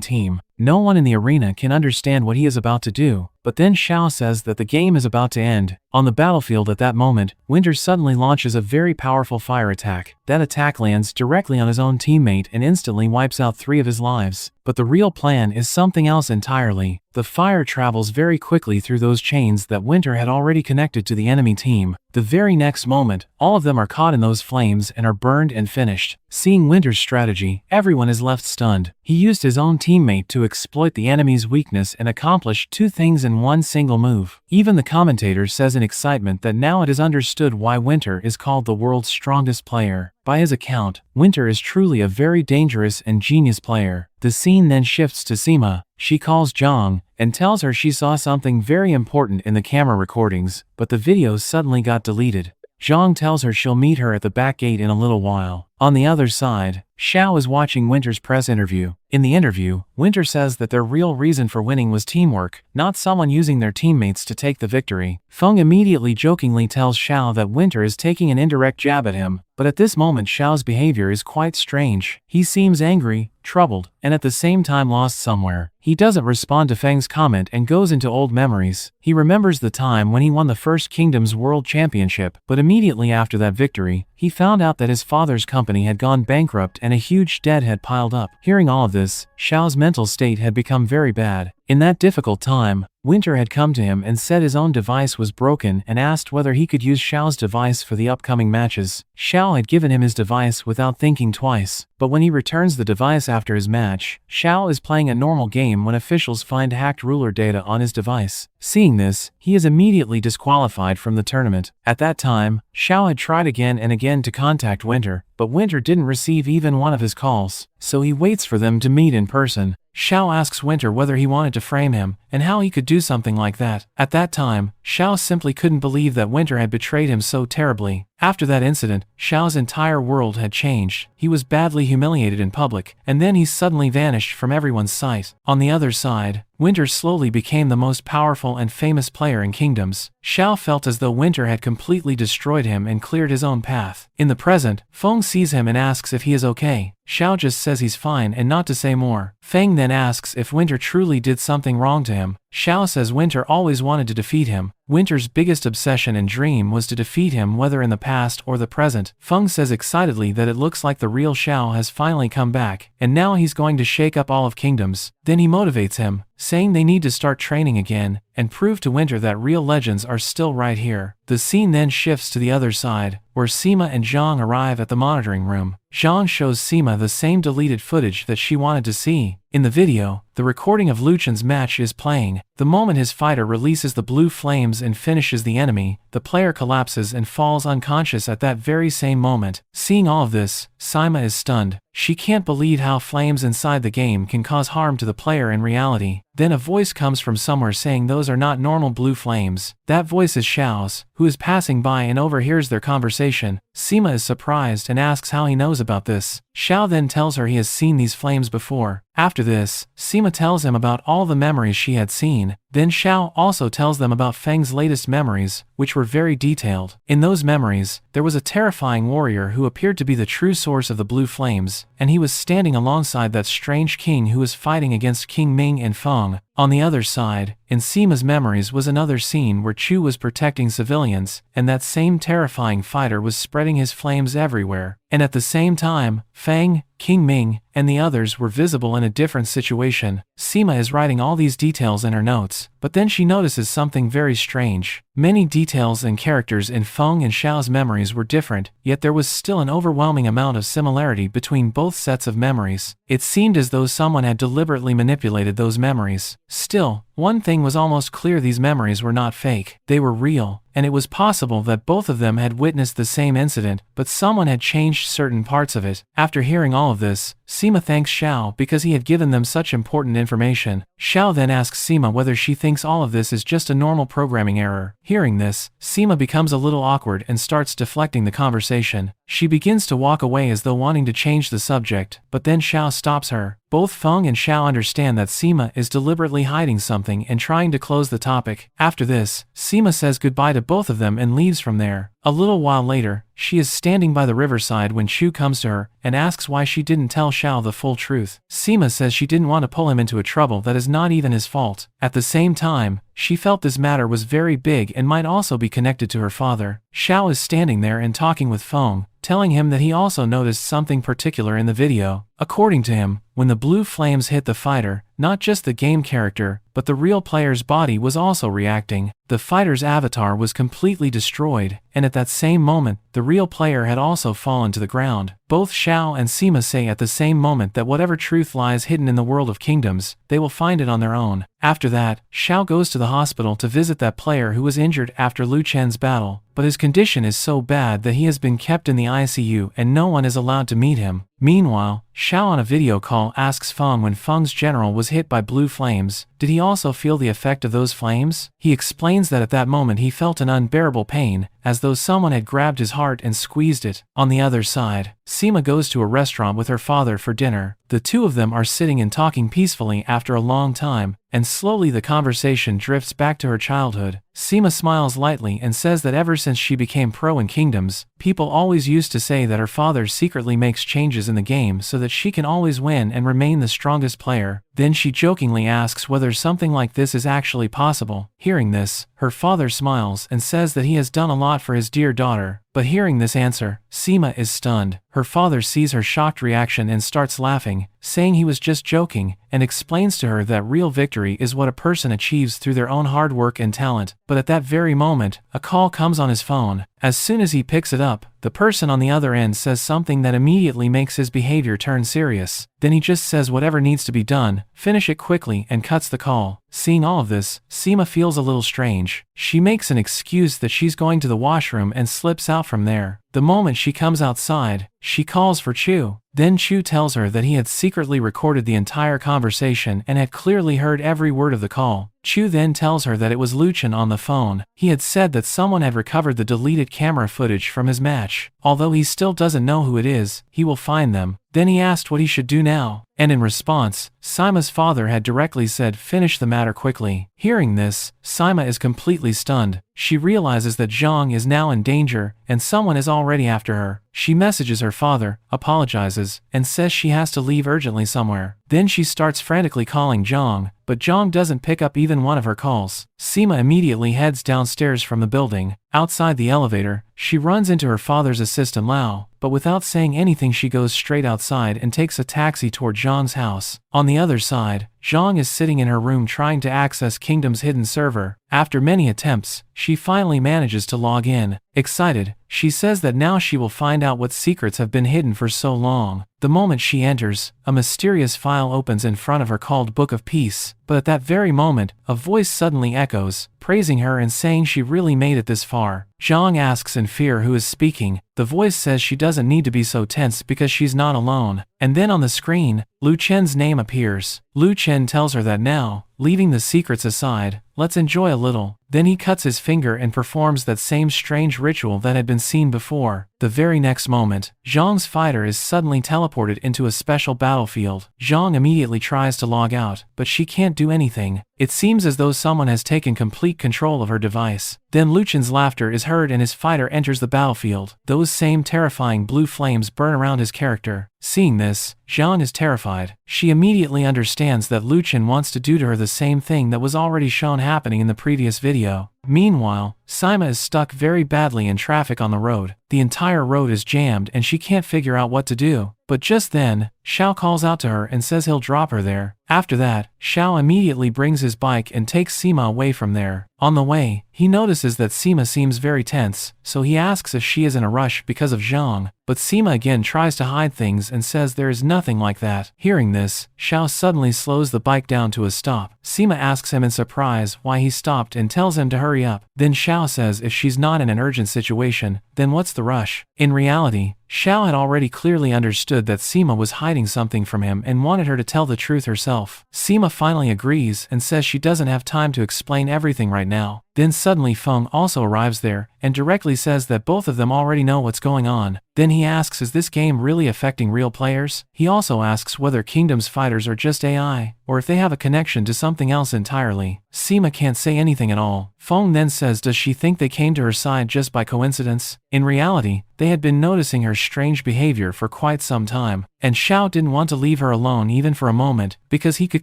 team. No one in the arena can understand what he is about to do, but then Xiao says that the game is about to end. On the battlefield at that moment, Winter suddenly launches a very powerful fire attack. That attack lands directly on his own teammate and instantly wipes out 3 of his lives. But the real plan is something else entirely. The fire travels very quickly through those chains that Winter had already connected to the enemy team. The very next moment, all of them are caught in those flames and are burned and finished. Seeing Winter's strategy, everyone is left stunned. He used his own teammate to exploit the enemy's weakness and accomplish 2 things in one single move. Even the commentator says in excitement that now it is understood why Winter is called the world's strongest player. By his account, Winter is truly a very dangerous and genius player. The scene then shifts to Sima. She calls Zhang and tells her she saw something very important in the camera recordings, but the videos suddenly got deleted. Zhang tells her she'll meet her at the back gate in a little while. On the other side, Xiao is watching Winter's press interview. In the interview, Winter says that their real reason for winning was teamwork, not someone using their teammates to take the victory. Feng immediately jokingly tells Xiao that Winter is taking an indirect jab at him, but at this moment Xiao's behavior is quite strange. He seems angry, troubled, and at the same time lost somewhere. He doesn't respond to Feng's comment and goes into old memories. He remembers the time when he won the First Kingdom's World Championship, but immediately after that victory, he found out that his father's company had gone bankrupt and a huge debt had piled up. Hearing all of this, Xiao's mental state had become very bad. In that difficult time, Winter had come to him and said his own device was broken and asked whether he could use Xiao's device for the upcoming matches. Xiao had given him his device without thinking twice, but when he returns the device after his match, Xiao is playing a normal game when officials find hacked ruler data on his device. Seeing this, he is immediately disqualified from the tournament. At that time, Xiao had tried again and again to contact Winter, but Winter didn't receive even one of his calls, so he waits for them to meet in person. Xiao asks Winter whether he wanted to frame him, and how he could do something like that. At that time, Xiao simply couldn't believe that Winter had betrayed him so terribly. After that incident, Xiao's entire world had changed. He was badly humiliated in public, and then he suddenly vanished from everyone's sight. On the other side, Winter slowly became the most powerful and famous player in Kingdoms. Xiao felt as though Winter had completely destroyed him and cleared his own path. In the present, Feng sees him and asks if he is okay. Xiao just says he's fine and not to say more. Feng then asks if Winter truly did something wrong to him. Xiao says Winter always wanted to defeat him. Winter's biggest obsession and dream was to defeat him whether in the past or the present. Feng says excitedly that it looks like the real Xiao has finally come back, and now he's going to shake up all of Kingdoms. Then he motivates him, saying they need to start training again, and prove to Winter that real legends are still right here. The scene then shifts to the other side, where Sima and Zhang arrive at the monitoring room. Zhang shows Sima the same deleted footage that she wanted to see. In the video, the recording of Lu Chen's match is playing. The moment his fighter releases the blue flames and finishes the enemy, the player collapses and falls unconscious at that very same moment. Seeing all of this, Sima is stunned. She can't believe how flames inside the game can cause harm to the player in reality. Then a voice comes from somewhere saying those are not normal blue flames. That voice is Xiao's, who is passing by and overhears their conversation. Sima is surprised and asks how he knows about this. Xiao then tells her he has seen these flames before. After this, Sima tells him about all the memories she had seen. Then Xiao also tells them about Feng's latest memories, which were very detailed. In those memories, there was a terrifying warrior who appeared to be the true source of the blue flames, and he was standing alongside that strange king who was fighting against King Ming and Feng. On the other side, in Sima's memories was another scene where Chu was protecting civilians, and that same terrifying fighter was spreading his flames everywhere. And at the same time, Feng, King Ming, and the others were visible in a different situation. Sima is writing all these details in her notes, but then she notices something very strange. Many details and characters in Feng and Xiao's memories were different, yet there was still an overwhelming amount of similarity between both sets of memories. It seemed as though someone had deliberately manipulated those memories. Still, one thing was almost clear: these memories were not fake. They were real, and it was possible that both of them had witnessed the same incident, but someone had changed certain parts of it. After hearing all of this, Sima thanks Xiao because he had given them such important information. Xiao then asks Sima whether she thinks all of this is just a normal programming error. Hearing this, Sima becomes a little awkward and starts deflecting the conversation. She begins to walk away as though wanting to change the subject, but then Xiao stops her. Both Feng and Xiao understand that Sima is deliberately hiding something and trying to close the topic. After this, Sima says goodbye to both of them and leaves from there. A little while later, she is standing by the riverside when Chu comes to her and asks why she didn't tell Xiao the full truth. Sima says she didn't want to pull him into a trouble that is not even his fault. At the same time, she felt this matter was very big and might also be connected to her father. Xiao is standing there and talking with Feng, telling him that he also noticed something particular in the video. According to him, when the blue flames hit the fighter, not just the game character, but the real player's body was also reacting. The fighter's avatar was completely destroyed, and at that same moment, the real player had also fallen to the ground. Both Xiao and Sima say at the same moment that whatever truth lies hidden in the world of kingdoms, they will find it on their own. After that, Xiao goes to the hospital to visit that player who was injured after Lu Chen's battle, but his condition is so bad that he has been kept in the ICU and no one is allowed to meet him. Meanwhile, Xiao on a video call asks Feng when Feng's general was hit by blue flames, did he also feel the effect of those flames? He explains that at that moment he felt an unbearable pain, as though someone had grabbed his heart and squeezed it. On the other side, Sima goes to a restaurant with her father for dinner. The two of them are sitting and talking peacefully after a long time, and slowly the conversation drifts back to her childhood. Sima smiles lightly and says that ever since she became pro in Kingdoms, people always used to say that her father secretly makes changes in the game so that she can always win and remain the strongest player. Then she jokingly asks whether something like this is actually possible. Hearing this, her father smiles and says that he has done a lot for his dear daughter. But hearing this answer, Sima is stunned. Her father sees her shocked reaction and starts laughing, saying he was just joking, and explains to her that real victory is what a person achieves through their own hard work and talent. But at that very moment, a call comes on his phone. As soon as he picks it up, the person on the other end says something that immediately makes his behavior turn serious. Then he just says whatever needs to be done, finish it quickly, and cuts the call. Seeing all of this, Sima feels a little strange. She makes an excuse that she's going to the washroom and slips out from there. The moment she comes outside, she calls for Chu. Then Chu tells her that he had secretly recorded the entire conversation and had clearly heard every word of the call. Chu then tells her that it was Lu Chen on the phone. He had said that someone had recovered the deleted camera footage from his match. Although he still doesn't know who it is, he will find them. Then he asked what he should do now, and in response, Sima's father had directly said finish the matter quickly. Hearing this, Sima is completely stunned. She realizes that Zhang is now in danger, and someone is already after her. She messages her father, apologizes, and says she has to leave urgently somewhere. Then she starts frantically calling Zhang, but Zhang doesn't pick up even one of her calls. Sima immediately heads downstairs from the building. Outside the elevator, she runs into her father's assistant Lao, but without saying anything she goes straight outside and takes a taxi toward Zhang's house. On the other side, Zhang is sitting in her room trying to access Kingdom's hidden server. After many attempts, she finally manages to log in. Excited, she says that now she will find out what secrets have been hidden for so long. The moment she enters, a mysterious file opens in front of her called Book of Peace, but at that very moment, a voice suddenly echoes, praising her and saying she really made it this far. Zhang asks in fear who is speaking. The voice says she doesn't need to be so tense because she's not alone. And then on the screen, Lu Chen's name appears. Lu Chen tells her that now, leaving the secrets aside, let's enjoy a little. Then he cuts his finger and performs that same strange ritual that had been seen before. The very next moment, Zhang's fighter is suddenly teleported into a special battlefield. Zhang immediately tries to log out, but she can't do anything. It seems as though someone has taken complete control of her device. Then Lu Chen's laughter is heard and his fighter enters the battlefield. Those same terrifying blue flames burn around his character. Seeing this, Zhang is terrified. She immediately understands that Lu Chen wants to do to her the same thing that was already shown happening in the previous video. Meanwhile, Sima is stuck very badly in traffic on the road. The entire road is jammed and she can't figure out what to do. But just then, Xiao calls out to her and says he'll drop her there. After that, Xiao immediately brings his bike and takes Sima away from there. On the way, he notices that Sima seems very tense, so he asks if she is in a rush because of Zhang. But Sima again tries to hide things and says there is nothing like that. Hearing this, Xiao suddenly slows the bike down to a stop. Sima asks him in surprise why he stopped and tells him to hurry up. Then Xiao says if she's not in an urgent situation, then what's the rush? In reality, Xiao had already clearly understood that Sima was hiding something from him and wanted her to tell the truth herself. Sima finally agrees and says she doesn't have time to explain everything right now. Then suddenly Feng also arrives there and directly says that both of them already know what's going on. Then he asks, is this game really affecting real players? He also asks whether Kingdom's fighters are just AI, or if they have a connection to something else entirely. Sima can't say anything at all. Feng then says does she think they came to her side just by coincidence? In reality, they had been noticing her strange behavior for quite some time, and Xiao didn't want to leave her alone even for a moment, because he could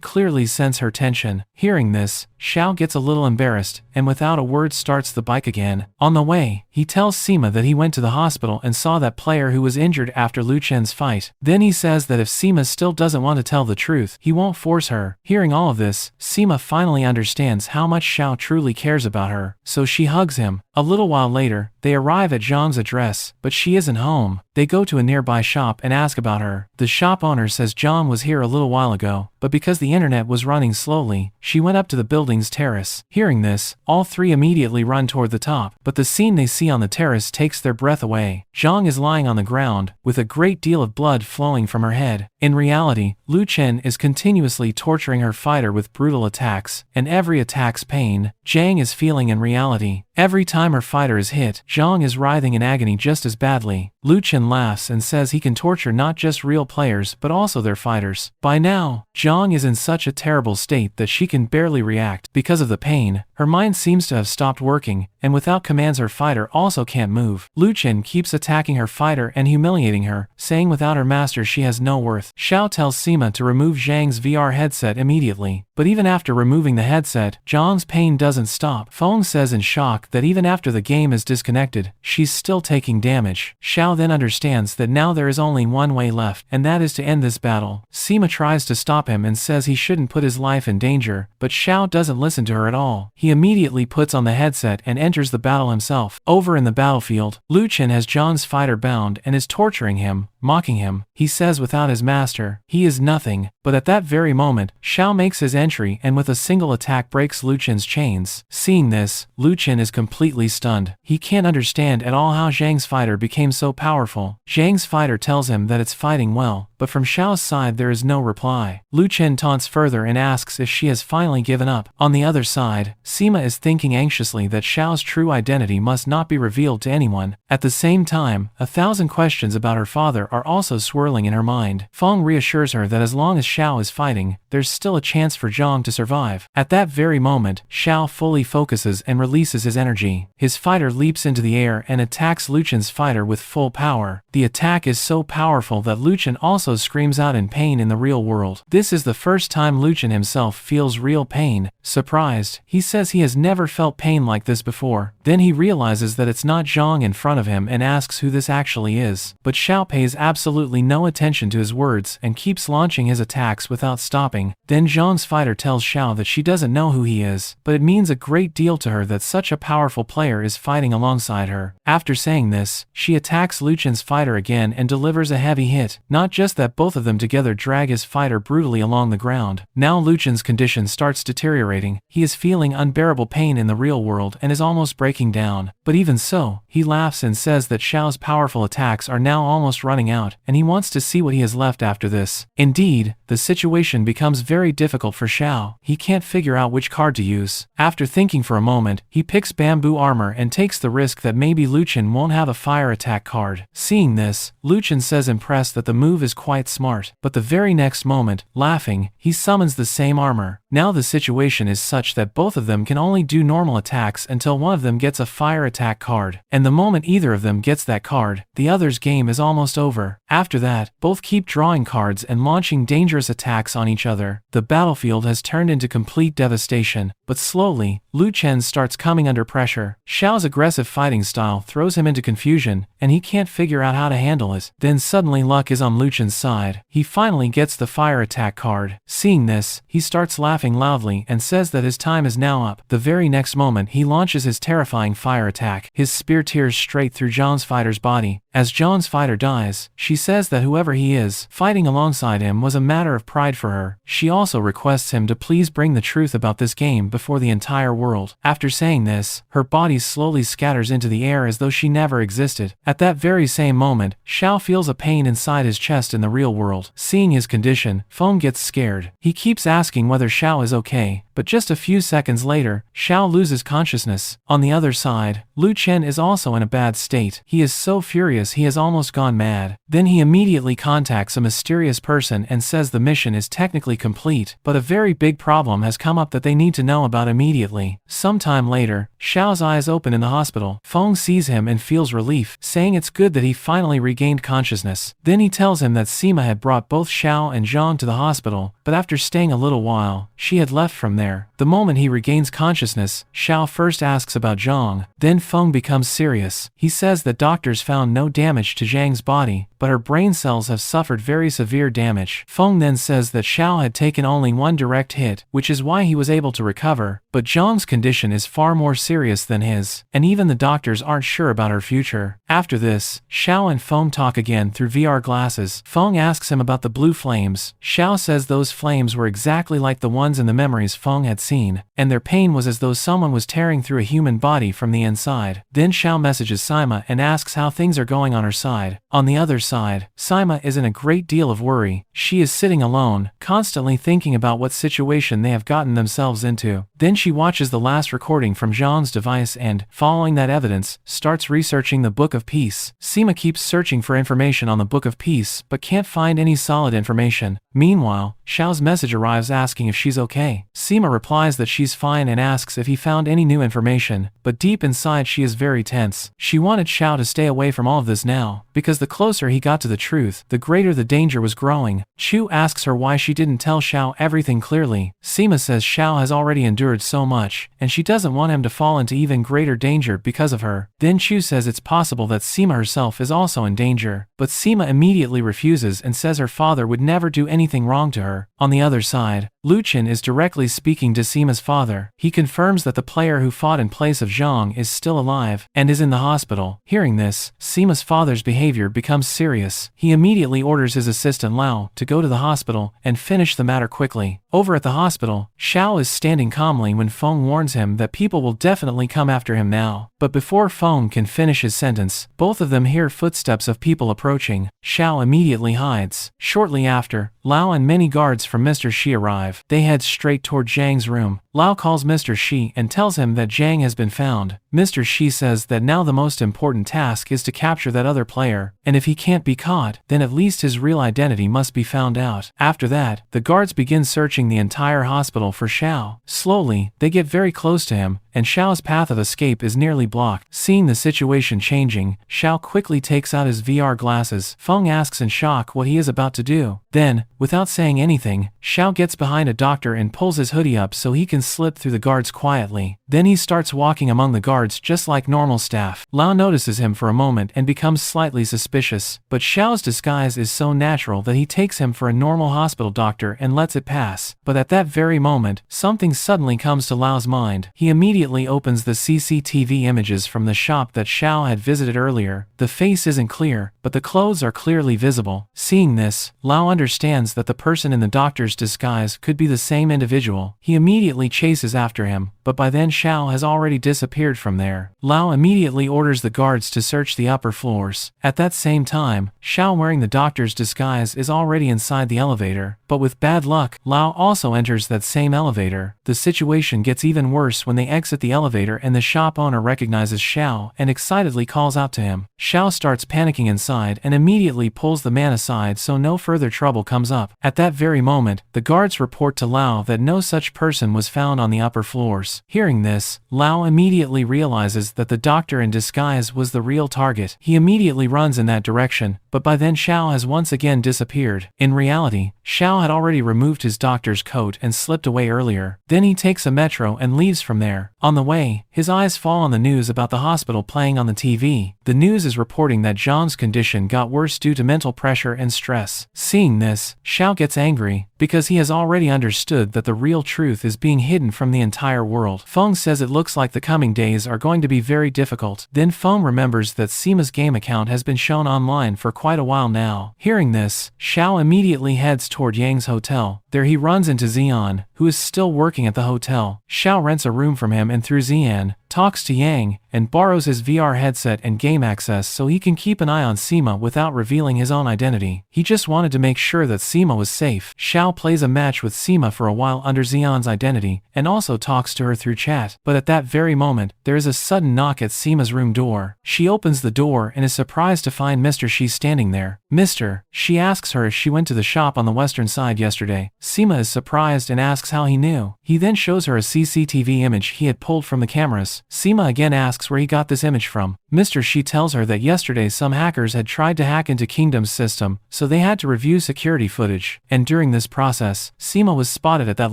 clearly sense her tension. Hearing this, Xiao gets a little embarrassed, and without a word starts the bike again. On the way, he tells Sima that he went to the hospital and saw that player who was injured after Lu Chen's fight. Then he says that if Sima still doesn't want to tell the truth, he won't force her. Hearing all of this, Sima finally understands how much Xiao truly cares about her, so she hugs him. A little while later, they arrive at Zhang's address, but she isn't home. They go to a nearby shop and ask about her. The shop owner says Zhang was here a little while ago, but because the internet was running slowly, she went up to the building's terrace. Hearing this, all three immediately run toward the top, but the scene they see on the terrace takes their breath away. Zhang is lying on the ground, with a great deal of blood flowing from her head. In reality, Lu Chen is continuously torturing her fighter with brutal attacks, and every attack's pain, Zhang is feeling in reality. Every time her fighter is hit, Zhang is writhing in agony just as badly. Lu Chen laughs and says he can torture not just real players but also their fighters. By now, Zhang is in such a terrible state that she can barely react. Because of the pain, her mind seems to have stopped working, and without commands her fighter also can't move. Lu Chen keeps attacking her fighter and humiliating her, saying without her master she has no worth. Xiao tells Sima to remove Zhang's VR headset immediately, but even after removing the headset, Zhang's pain doesn't stop. Feng says in shock that even after the game is disconnected, she's still taking damage. Xiao then understands that now there is only one way left, and that is to end this battle. Sima tries to stop him and says he shouldn't put his life in danger, but Xiao doesn't listen to her at all. He immediately puts on the headset and enters the battle himself. Over in the battlefield, Lu Chen has Zhang's fighter bound and is torturing him, mocking him. He says without his master, he is nothing, but at that very moment, Xiao makes his entry and with a single attack breaks Lu Chen's chains. Seeing this, Lu Chen is completely stunned. He can't understand at all how Zhang's fighter became so powerful. Zhang's fighter tells him that it's fighting well, but from Xiao's side there is no reply. Lu Chen taunts further and asks if she has finally given up. On the other side, Sima is thinking anxiously that Xiao's true identity must not be revealed to anyone. At the same time, 1,000 questions about her father are also swirling in her mind. Feng reassures her that as long as Xiao is fighting, there's still a chance for Zhang to survive. At that very moment, Xiao fully focuses and releases his energy. His fighter leaps into the air and attacks Lu Chen's fighter with full power. The attack is so powerful that Lu Chen also screams out in pain in the real world. This is the first time Lu Chen himself feels real pain. Surprised, he says he has never felt pain like this before. Then he realizes that it's not Zhang in front of him and asks who this actually is. But Xiao pays absolutely no attention to his words and keeps launching his attacks without stopping. Then Zhang's fighter fighter tells Xiao that she doesn't know who he is, but it means a great deal to her that such a powerful player is fighting alongside her. After saying this, she attacks Lu Chen's fighter again and delivers a heavy hit. Not just that, both of them together drag his fighter brutally along the ground. Now Lu Chen's condition starts deteriorating. He is feeling unbearable pain in the real world and is almost breaking down. But even so, he laughs and says that Xiao's powerful attacks are now almost running out, and he wants to see what he has left after this. Indeed, the situation becomes very difficult for Xiao. He can't figure out which card to use. After thinking for a moment, he picks bamboo armor and takes the risk that maybe Lu Chen won't have a fire attack card. Seeing this, Lu Chen says impressed that the move is quite smart, but the very next moment, laughing, he summons the same armor. Now the situation is such that both of them can only do normal attacks until one of them gets a fire attack card, and the moment either of them gets that card, the other's game is almost over. After that, both keep drawing cards and launching dangerous attacks on each other. The battlefield has turned into complete devastation, but slowly, Lu Chen starts coming under pressure. Xiao's aggressive fighting style throws him into confusion, and he can't figure out how to handle it. Then suddenly luck is on Lu Chen's side. He finally gets the fire attack card. Seeing this, he starts laughing loudly and says that his time is now up. The very next moment, he launches his terrifying fire attack. His spear tears straight through Zhang's fighter's body. As Zhang's fighter dies, she says that whoever he is, fighting alongside him was a matter of pride for her. She also requests him to please bring the truth about this game before the entire world. After saying this, her body slowly scatters into the air as though she never existed. At that very same moment, Xiao feels a pain inside his chest in the real world. Seeing his condition, Feng gets scared. He keeps asking whether Xiao is okay, but just a few seconds later, Xiao loses consciousness. On the other side, Lu Chen is also in a bad state. He is so furious he has almost gone mad. Then he immediately contacts a mysterious person and says the mission is technically complete, but a very big problem has come up that they need to know about immediately. Sometime later, Xiao's eyes open in the hospital. Feng sees him and feels relief, saying it's good that he finally regained consciousness. Then he tells him that Sima had brought both Xiao and Zhang to the hospital, but after staying a little while, she had left from there. The moment he regains consciousness, Xiao first asks about Zhang. Then Feng becomes serious. He says that doctors found no damage to Zhang's body, but her brain cells have suffered very severe damage. Feng then says that Xiao had taken only one direct hit, which is why he was able to recover, but Zhang's condition is far more serious than his, and even the doctors aren't sure about her future. After this, Xiao and Feng talk again through VR glasses. Feng asks him about the blue flames. Xiao says those flames were exactly like the ones in the memories Feng had seen, and their pain was as though someone was tearing through a human body from the inside. Then Xiao messages Sima and asks how things are going on her side. On the other side, Sima is in a great deal of worry. She is sitting alone, constantly thinking about what situation they have gotten themselves into. Then she watches the last recording from Zhang's device and, following that evidence, starts researching the Book of Peace. Sima keeps searching for information on the Book of Peace, but can't find any solid information. Meanwhile, Xiao's message arrives asking if she's okay. Sima replies that she's fine and asks if he found any new information, but deep inside she is very tense. She wanted Xiao to stay away from all of this now, because the closer he got to the truth, the greater the danger was growing. Chu asks her why she didn't tell Xiao everything clearly. Sima says Xiao has already endured so much, and she doesn't want him to fall into even greater danger because of her. Then Chu says it's possible that Sima herself is also in danger, but Sima immediately refuses and says her father would never do anything wrong to her. On the other side, Lu Chen is directly speaking to Sima's father. He confirms that the player who fought in place of Zhang is still alive and is in the hospital. Hearing this, Sima's father's behavior becomes serious. He immediately orders his assistant Lao to go to the hospital and finish the matter quickly. Over at the hospital, Xiao is standing calmly when Feng warns him that people will definitely come after him now. But before Feng can finish his sentence, both of them hear footsteps of people approaching. Xiao immediately hides. Shortly after, Lao and many guards from Mr. Shi arrive. They head straight toward Zhang's room. Lao calls Mr. Shi and tells him that Zhang has been found. Mr. Shi says that now the most important task is to capture that other player, and if he can't be caught, then at least his real identity must be found out. After that, the guards begin searching the entire hospital for Xiao. Slowly, they get very close to him, and Xiao's path of escape is nearly blocked. Seeing the situation changing, Xiao quickly takes out his VR glasses. Feng asks in shock what he is about to do. Then, without saying anything, Xiao gets behind a doctor and pulls his hoodie up so he can slip through the guards quietly. Then he starts walking among the guards guards just like normal staff. Lao notices him for a moment and becomes slightly suspicious, but Xiao's disguise is so natural that he takes him for a normal hospital doctor and lets it pass. But at that very moment, something suddenly comes to Lao's mind. He immediately opens the CCTV images from the shop that Xiao had visited earlier. The face isn't clear, but the clothes are clearly visible. Seeing this, Lao understands that the person in the doctor's disguise could be the same individual. He immediately chases after him, but by then Xiao has already disappeared from there. Lao immediately orders the guards to search the upper floors. At that same time, Xiao wearing the doctor's disguise is already inside the elevator, but with bad luck, Lao also enters that same elevator. The situation gets even worse when they exit the elevator and the shop owner recognizes Xiao and excitedly calls out to him. Xiao starts panicking inside and immediately pulls the man aside so no further trouble comes up. At that very moment, the guards report to Lao that no such person was found on the upper floors. Hearing this, Lao immediately realizes that the doctor in disguise was the real target. He immediately runs in that direction, but by then Xiao has once again disappeared. In reality, Xiao had already removed his doctor's coat and slipped away earlier. Then he takes a metro and leaves from there. On the way, his eyes fall on the news about the hospital playing on the TV. The news is reporting that Zhang's condition got worse due to mental pressure and stress. Seeing this, Xiao gets angry, because he has already understood that the real truth is being hidden from the entire world. Feng says it looks like the coming days are going to be very difficult. Then Feng remembers that Sima's game account has been shown online for quite a while now. Hearing this, Xiao immediately heads toward Yang's hotel. There he runs into Xian, who is still working at the hotel. Xiao rents a room from him and through Xian, talks to Yang, and borrows his VR headset and game access so he can keep an eye on Sima without revealing his own identity. He just wanted to make sure that Sima was safe. Xiao plays a match with Sima for a while under Xian's identity, and also talks to her through chat. But at that very moment, there is a sudden knock at Sima's room door. She opens the door and is surprised to find Mr. Shi standing there. Mr. She asks her if she went to the shop on the western side yesterday. Sima is surprised and asks how he knew. He then shows her a CCTV image he had pulled from the cameras. Sima again asks where he got this image from. Mr. Shi tells her that yesterday some hackers had tried to hack into Kingdom's system, so they had to review security footage. And during this process, Sima was spotted at that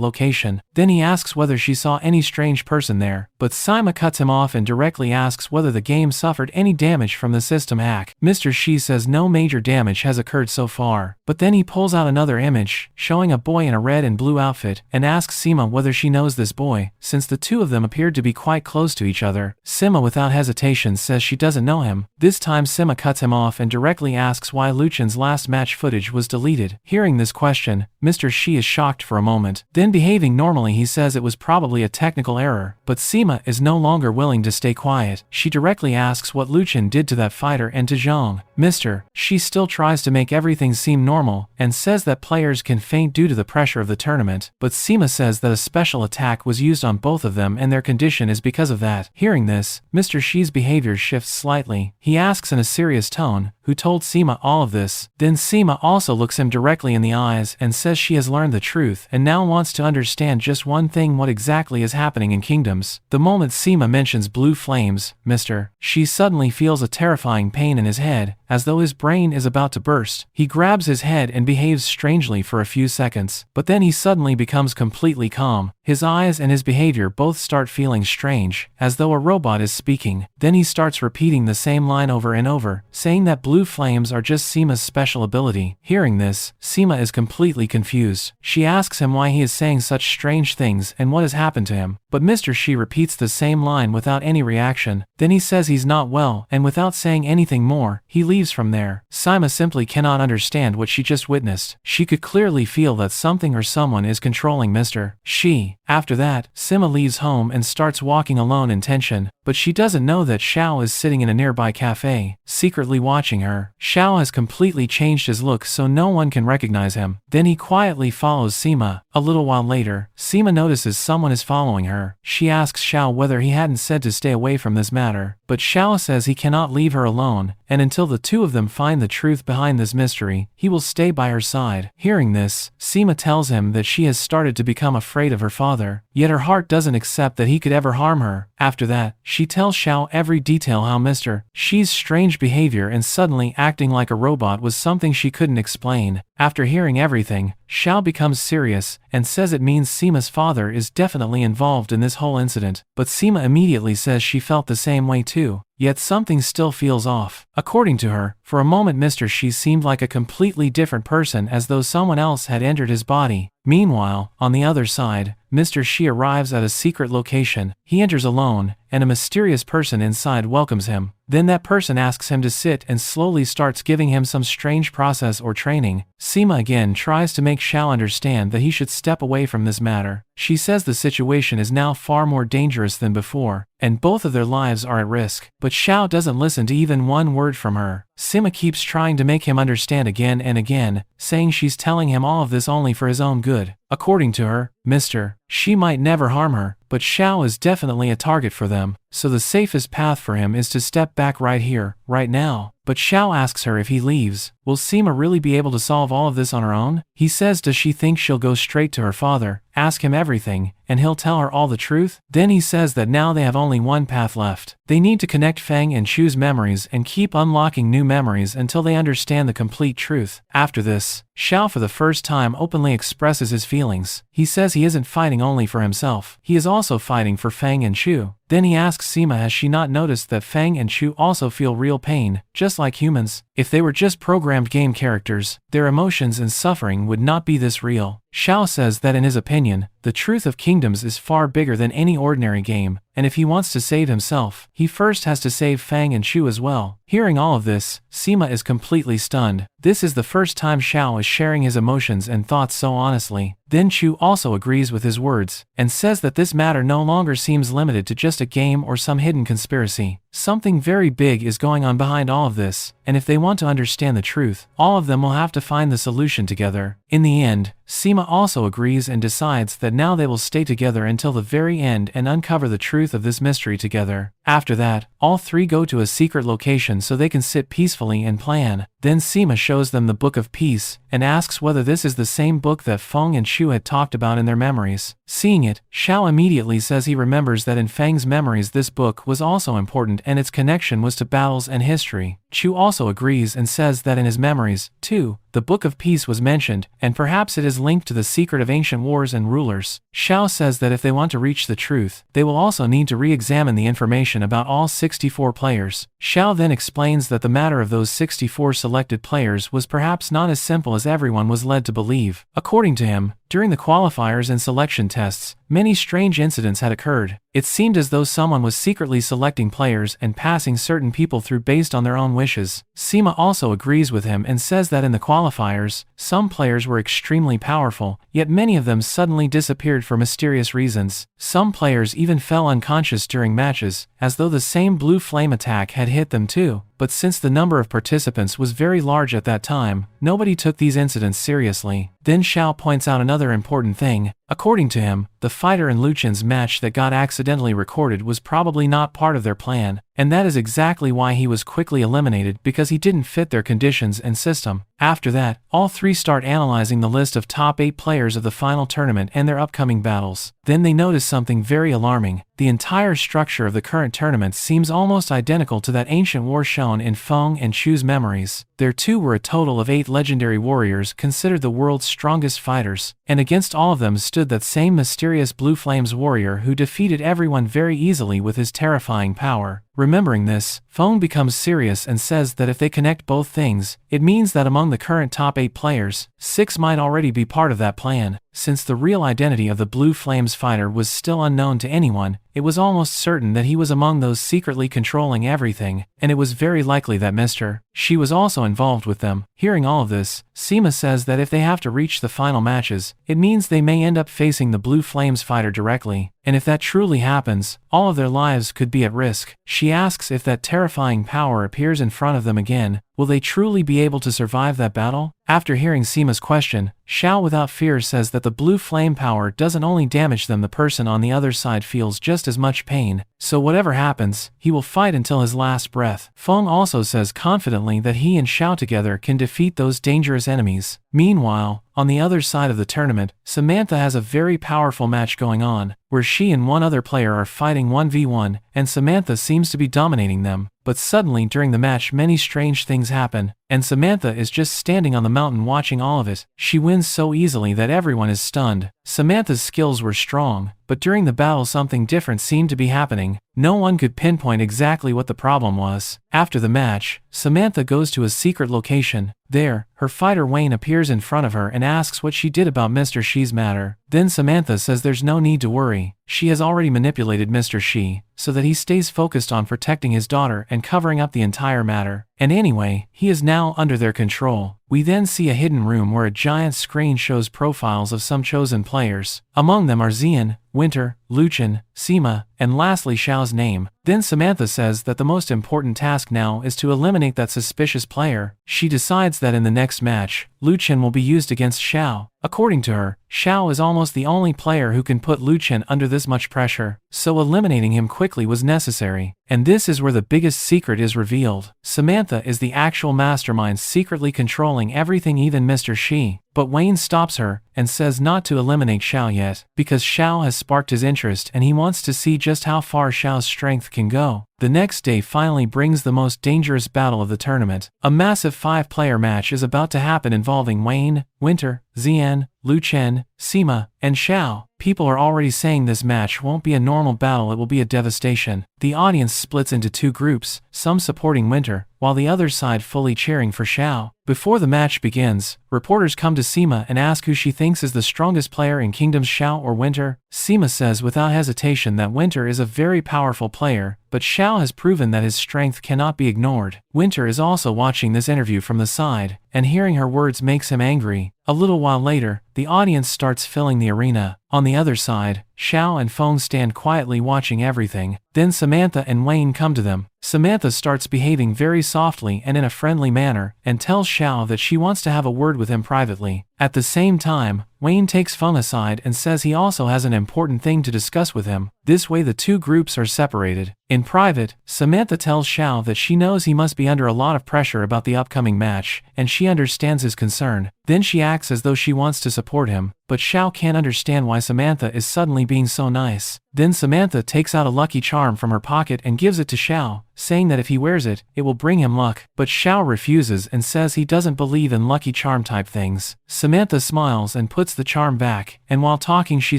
location. Then he asks whether she saw any strange person there, but Sima cuts him off and directly asks whether the game suffered any damage from the system hack. Mr. Shi says no major damage has occurred so far, but then he pulls out another image, showing a boy in a red and blue outfit, and asks Sima whether she knows this boy, since the two of them appeared to be quite close to each other. Sima without hesitation says she doesn't know him. This time Sima cuts him off and directly asks why Luchen's last match footage was deleted. Hearing this question, Mr. Shi is shocked for a moment. Then behaving normally he says it was probably a technical error, but Sima is no longer willing to stay quiet. She directly asks what Luchen did to that fighter and to Zhang. Mr. Shi still tries to make everything seem normal, and says that players can faint due to the pressure of the tournament, but Sima says that a special attack was used on both of them and their condition is because of that. Hearing this, Mr. Shi's behavior shifts slightly. He asks in a serious tone, who told Sima all of this. Then Sima also looks him directly in the eyes and says she has learned the truth and now wants to understand just one thing: what exactly is happening in Kingdoms. The moment Sima mentions blue flames, Mr. Shi suddenly feels a terrifying pain in his head, as though his brain is about to burst. He grabs his head and behaves strangely for a few seconds, but then he suddenly becomes completely calm. His eyes and his behavior both start feeling strange, as though a robot is speaking. Then he starts repeating the same line over and over, saying that blue flames are just Sima's special ability. Hearing this, Sima is completely confused. She asks him why he is saying such strange things and what has happened to him, but Mr. Shi repeats the same line without any reaction. Then he says he's not well, and without saying anything more, he leaves from there. Sima simply cannot understand what she just witnessed. She could clearly feel that something or someone is controlling Mr. Shi. After that, Sima leaves home and starts walking alone in tension, but she doesn't know that Xiao is sitting in a nearby cafe, secretly watching her. Xiao has completely changed his look so no one can recognize him. Then he quietly follows Sima. A little while later, Sima notices someone is following her. She asks Xiao whether he hadn't said to stay away from this matter, but Xiao says he cannot leave her alone, and until the two of them find the truth behind this mystery, he will stay by her side. Hearing this, Sima tells him that she has started to become afraid of her father, yet her heart doesn't accept that he could ever harm her. After that, she tells Xiao every detail how Mr. Shi's strange behavior and suddenly acting like a robot was something she couldn't explain. After hearing everything, Xiao becomes serious and says it means Sima's father is definitely involved in this whole incident, but Sima immediately says she felt the same way too. Yet something still feels off. According to her, for a moment Mr. Shi seemed like a completely different person, as though someone else had entered his body. Meanwhile, on the other side, Mr. Shi arrives at a secret location. He enters alone, and a mysterious person inside welcomes him. Then that person asks him to sit and slowly starts giving him some strange process or training. Sima again tries to make Xiao understand that he should step away from this matter. She says the situation is now far more dangerous than before, and both of their lives are at risk. But Xiao doesn't listen to even one word from her. Sima keeps trying to make him understand again and again, saying she's telling him all of this only for his own good. According to her, Mr. Shi might never harm her, but Xiao is definitely a target for them, so the safest path for him is to step back right here, right now. But Xiao asks her if he leaves, will Sima really be able to solve all of this on her own? He says does she think she'll go straight to her father, ask him everything, and he'll tell her all the truth? Then he says that now they have only one path left. They need to connect Feng and Chu's memories and keep unlocking new memories until they understand the complete truth. After this, Xiao for the first time openly expresses his feelings. He says he isn't fighting only for himself. He is also fighting for Feng and Chu. Then he asks Sima has she not noticed that Feng and Chu also feel real pain, just like humans. If they were just programmed game characters, their emotions and suffering would not be this real. Xiao says that in his opinion, the truth of kingdoms is far bigger than any ordinary game, and if he wants to save himself, he first has to save Feng and Chu as well. Hearing all of this, Sima is completely stunned. This is the first time Xiao is sharing his emotions and thoughts so honestly. Then Chu also agrees with his words, and says that this matter no longer seems limited to just a game or some hidden conspiracy. Something very big is going on behind all of this, and if they want to understand the truth, all of them will have to find the solution together. In the end, Sima also agrees and decides that now they will stay together until the very end and uncover the truth of this mystery together. After that, all three go to a secret location so they can sit peacefully and plan. Then Sima shows them the Book of Peace, and asks whether this is the same book that Feng and Chu had talked about in their memories. Seeing it, Xiao immediately says he remembers that in Feng's memories this book was also important and its connection was to battles and history. Chu also agrees and says that in his memories, too, the Book of Peace was mentioned, and perhaps it is linked to the secret of ancient wars and rulers. Xiao says that if they want to reach the truth, they will also need to re-examine the information about all 64 players. Xiao then explains that the matter of those 64 selected players was perhaps not as simple as everyone was led to believe. According to him, during the qualifiers and selection tests, many strange incidents had occurred. It seemed as though someone was secretly selecting players and passing certain people through based on their own wishes. Sima also agrees with him and says that in the qualifiers, some players were extremely powerful, yet many of them suddenly disappeared for mysterious reasons. Some players even fell unconscious during matches, as though the same blue flame attack had hit them too. But since the number of participants was very large at that time, nobody took these incidents seriously. Then Xiao points out another important thing. According to him, the fighter and Lu Chen's match that got accidentally recorded was probably not part of their plan, and that is exactly why he was quickly eliminated, because he didn't fit their conditions and system. After that, all three start analyzing the list of top 8 players of the final tournament and their upcoming battles. Then they notice something very alarming. The entire structure of the current tournament seems almost identical to that ancient war shown in Feng and Chu's memories. There too were a total of 8 legendary warriors considered the world's strongest fighters, and against all of them stood that same mysterious Blue Flames warrior who defeated everyone very easily with his terrifying power. Remembering this, Feng becomes serious and says that if they connect both things, it means that among the current top 8 players, 6 might already be part of that plan. Since the real identity of the Blue Flames fighter was still unknown to anyone, it was almost certain that he was among those secretly controlling everything, and it was very likely that Mr. Shi was also involved with them. Hearing all of this, Sima says that if they have to reach the final matches, it means they may end up facing the Blue Flames fighter directly, and if that truly happens, all of their lives could be at risk. She asks if that terrifying power appears in front of them again, will they truly be able to survive that battle? After hearing Sima's question, Xiao without fear says that the blue flame power doesn't only damage them, the person on the other side feels just as much pain, so whatever happens, he will fight until his last breath. Feng also says confidently that he and Xiao together can defeat those dangerous enemies. Meanwhile, on the other side of the tournament, Samantha has a very powerful match going on, where she and one other player are fighting 1v1, and Samantha seems to be dominating them. But suddenly during the match many strange things happen. and Samantha is just standing on the mountain watching all of it. She wins so easily that everyone is stunned. Samantha's skills were strong, but during the battle something different seemed to be happening. No one could pinpoint exactly what the problem was. After the match, Samantha goes to a secret location. There, her fighter Wayne appears in front of her and asks what she did about Mr. Shi's matter. Then Samantha says there's no need to worry. She has already manipulated Mr. Shi, so that he stays focused on protecting his daughter and covering up the entire matter. And anyway, he is now under their control. We then see a hidden room where a giant screen shows profiles of some chosen players. Among them are Xian, Winter, Luchan, Sima, and lastly Xiao's name. Then Samantha says that the most important task now is to eliminate that suspicious player. She decides that in the next match, Luchan will be used against Xiao. According to her, Xiao is almost the only player who can put Luchan under this much pressure, so eliminating him quickly was necessary. And this is where the biggest secret is revealed. Samantha is the actual mastermind secretly controlling everything, even Mr. Shi. But Wayne stops her and says not to eliminate Xiao yet, because Xiao has sparked his interest and he wants to see just how far Xiao's strength can go. The next day finally brings the most dangerous battle of the tournament. A massive 5-player match is about to happen involving Wayne, Winter, Xian, Luchan, Sima, and Xiao. People are already saying this match won't be a normal battle, it will be a devastation. The audience splits into 2 groups, some supporting Winter, while the other side fully cheering for Xiao. Before the match begins, reporters come to Sima and ask who she thinks is the strongest player in Kingdoms, Xiao or Winter. Sima says without hesitation that Winter is a very powerful player, but Xiao has proven that his strength cannot be ignored. Winter is also watching this interview from the side, and hearing her words makes him angry. A little while later, the audience starts filling the arena. On the other side, Xiao and Feng stand quietly watching everything. Then Samantha and Wayne come to them. Samantha starts behaving very softly and in a friendly manner, and tells Xiao that she wants to have a word with him privately. At the same time, Wayne takes Feng aside and says he also has an important thing to discuss with him. This way the 2 groups are separated. In private, Samantha tells Xiao that she knows he must be under a lot of pressure about the upcoming match, and she understands his concern. Then she acts as though she wants to support him, but Xiao can't understand why Samantha is suddenly being so nice. Then Samantha takes out a lucky charm from her pocket and gives it to Xiao, saying that if he wears it, it will bring him luck. But Xiao refuses and says he doesn't believe in lucky charm type things. Samantha smiles and puts the charm back, and while talking she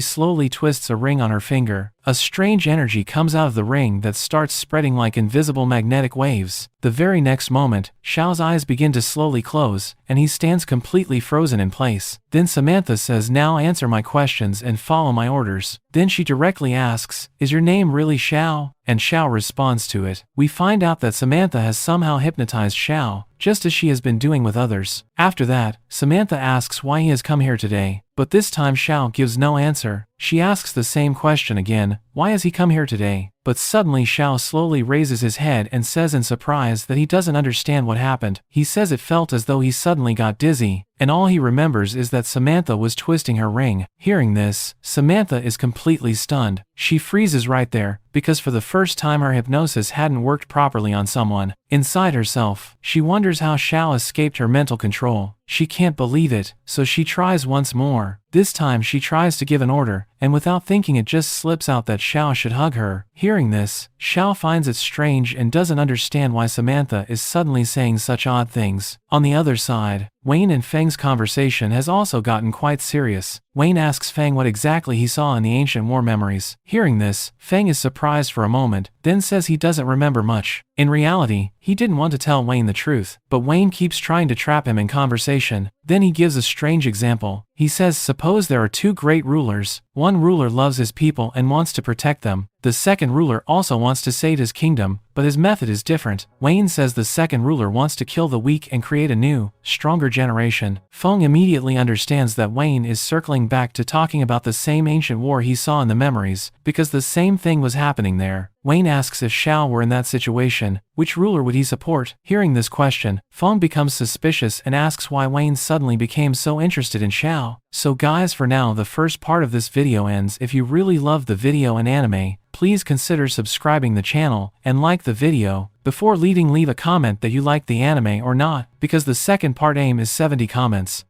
slowly twists a ring on her finger. A strange energy comes out of the ring that starts spreading like invisible magnetic waves. The very next moment, Xiao's eyes begin to slowly close, and he stands completely frozen in place. Then Samantha says, "Now answer my questions and follow my orders." Then she directly asks, "Is your name really Xiao?" And Xiao responds to it. We find out that Samantha has somehow hypnotized Xiao, just as she has been doing with others. After that, Samantha asks why he has come here today, but this time Xiao gives no answer. She asks the same question again, why has he come here today? But suddenly Xiao slowly raises his head and says in surprise that he doesn't understand what happened. He says it felt as though he suddenly got dizzy, and all he remembers is that Samantha was twisting her ring. Hearing this, Samantha is completely stunned. She freezes right there, because for the first time her hypnosis hadn't worked properly on someone. Inside herself, she wonders how Xiao escaped her mental control. She can't believe it, so she tries once more. This time she tries to give an order, and without thinking it just slips out that Xiao should hug her. Hearing this, Xiao finds it strange and doesn't understand why Samantha is suddenly saying such odd things. On the other side, Wayne and Feng's conversation has also gotten quite serious. Wayne asks Feng what exactly he saw in the ancient war memories. Hearing this, Feng is surprised for a moment, then says he doesn't remember much. In reality, he didn't want to tell Wayne the truth, but Wayne keeps trying to trap him in conversation. Then he gives a strange example. He says, suppose there are 2 great rulers. One ruler loves his people and wants to protect them. The second ruler also wants to save his kingdom, but his method is different. Wayne says the second ruler wants to kill the weak and create a new, stronger generation. Feng immediately understands that Wayne is circling back to talking about the same ancient war he saw in the memories, because the same thing was happening there. Wayne asks if Xiao were in that situation, which ruler would he support? Hearing this question, Feng becomes suspicious and asks why Wayne suddenly became so interested in Xiao. So guys, for now the first part of this video ends. If you really loved the video and anime, please consider subscribing the channel and like the video. Before leaving, leave a comment that you like the anime or not, because the second part aim is 70 comments.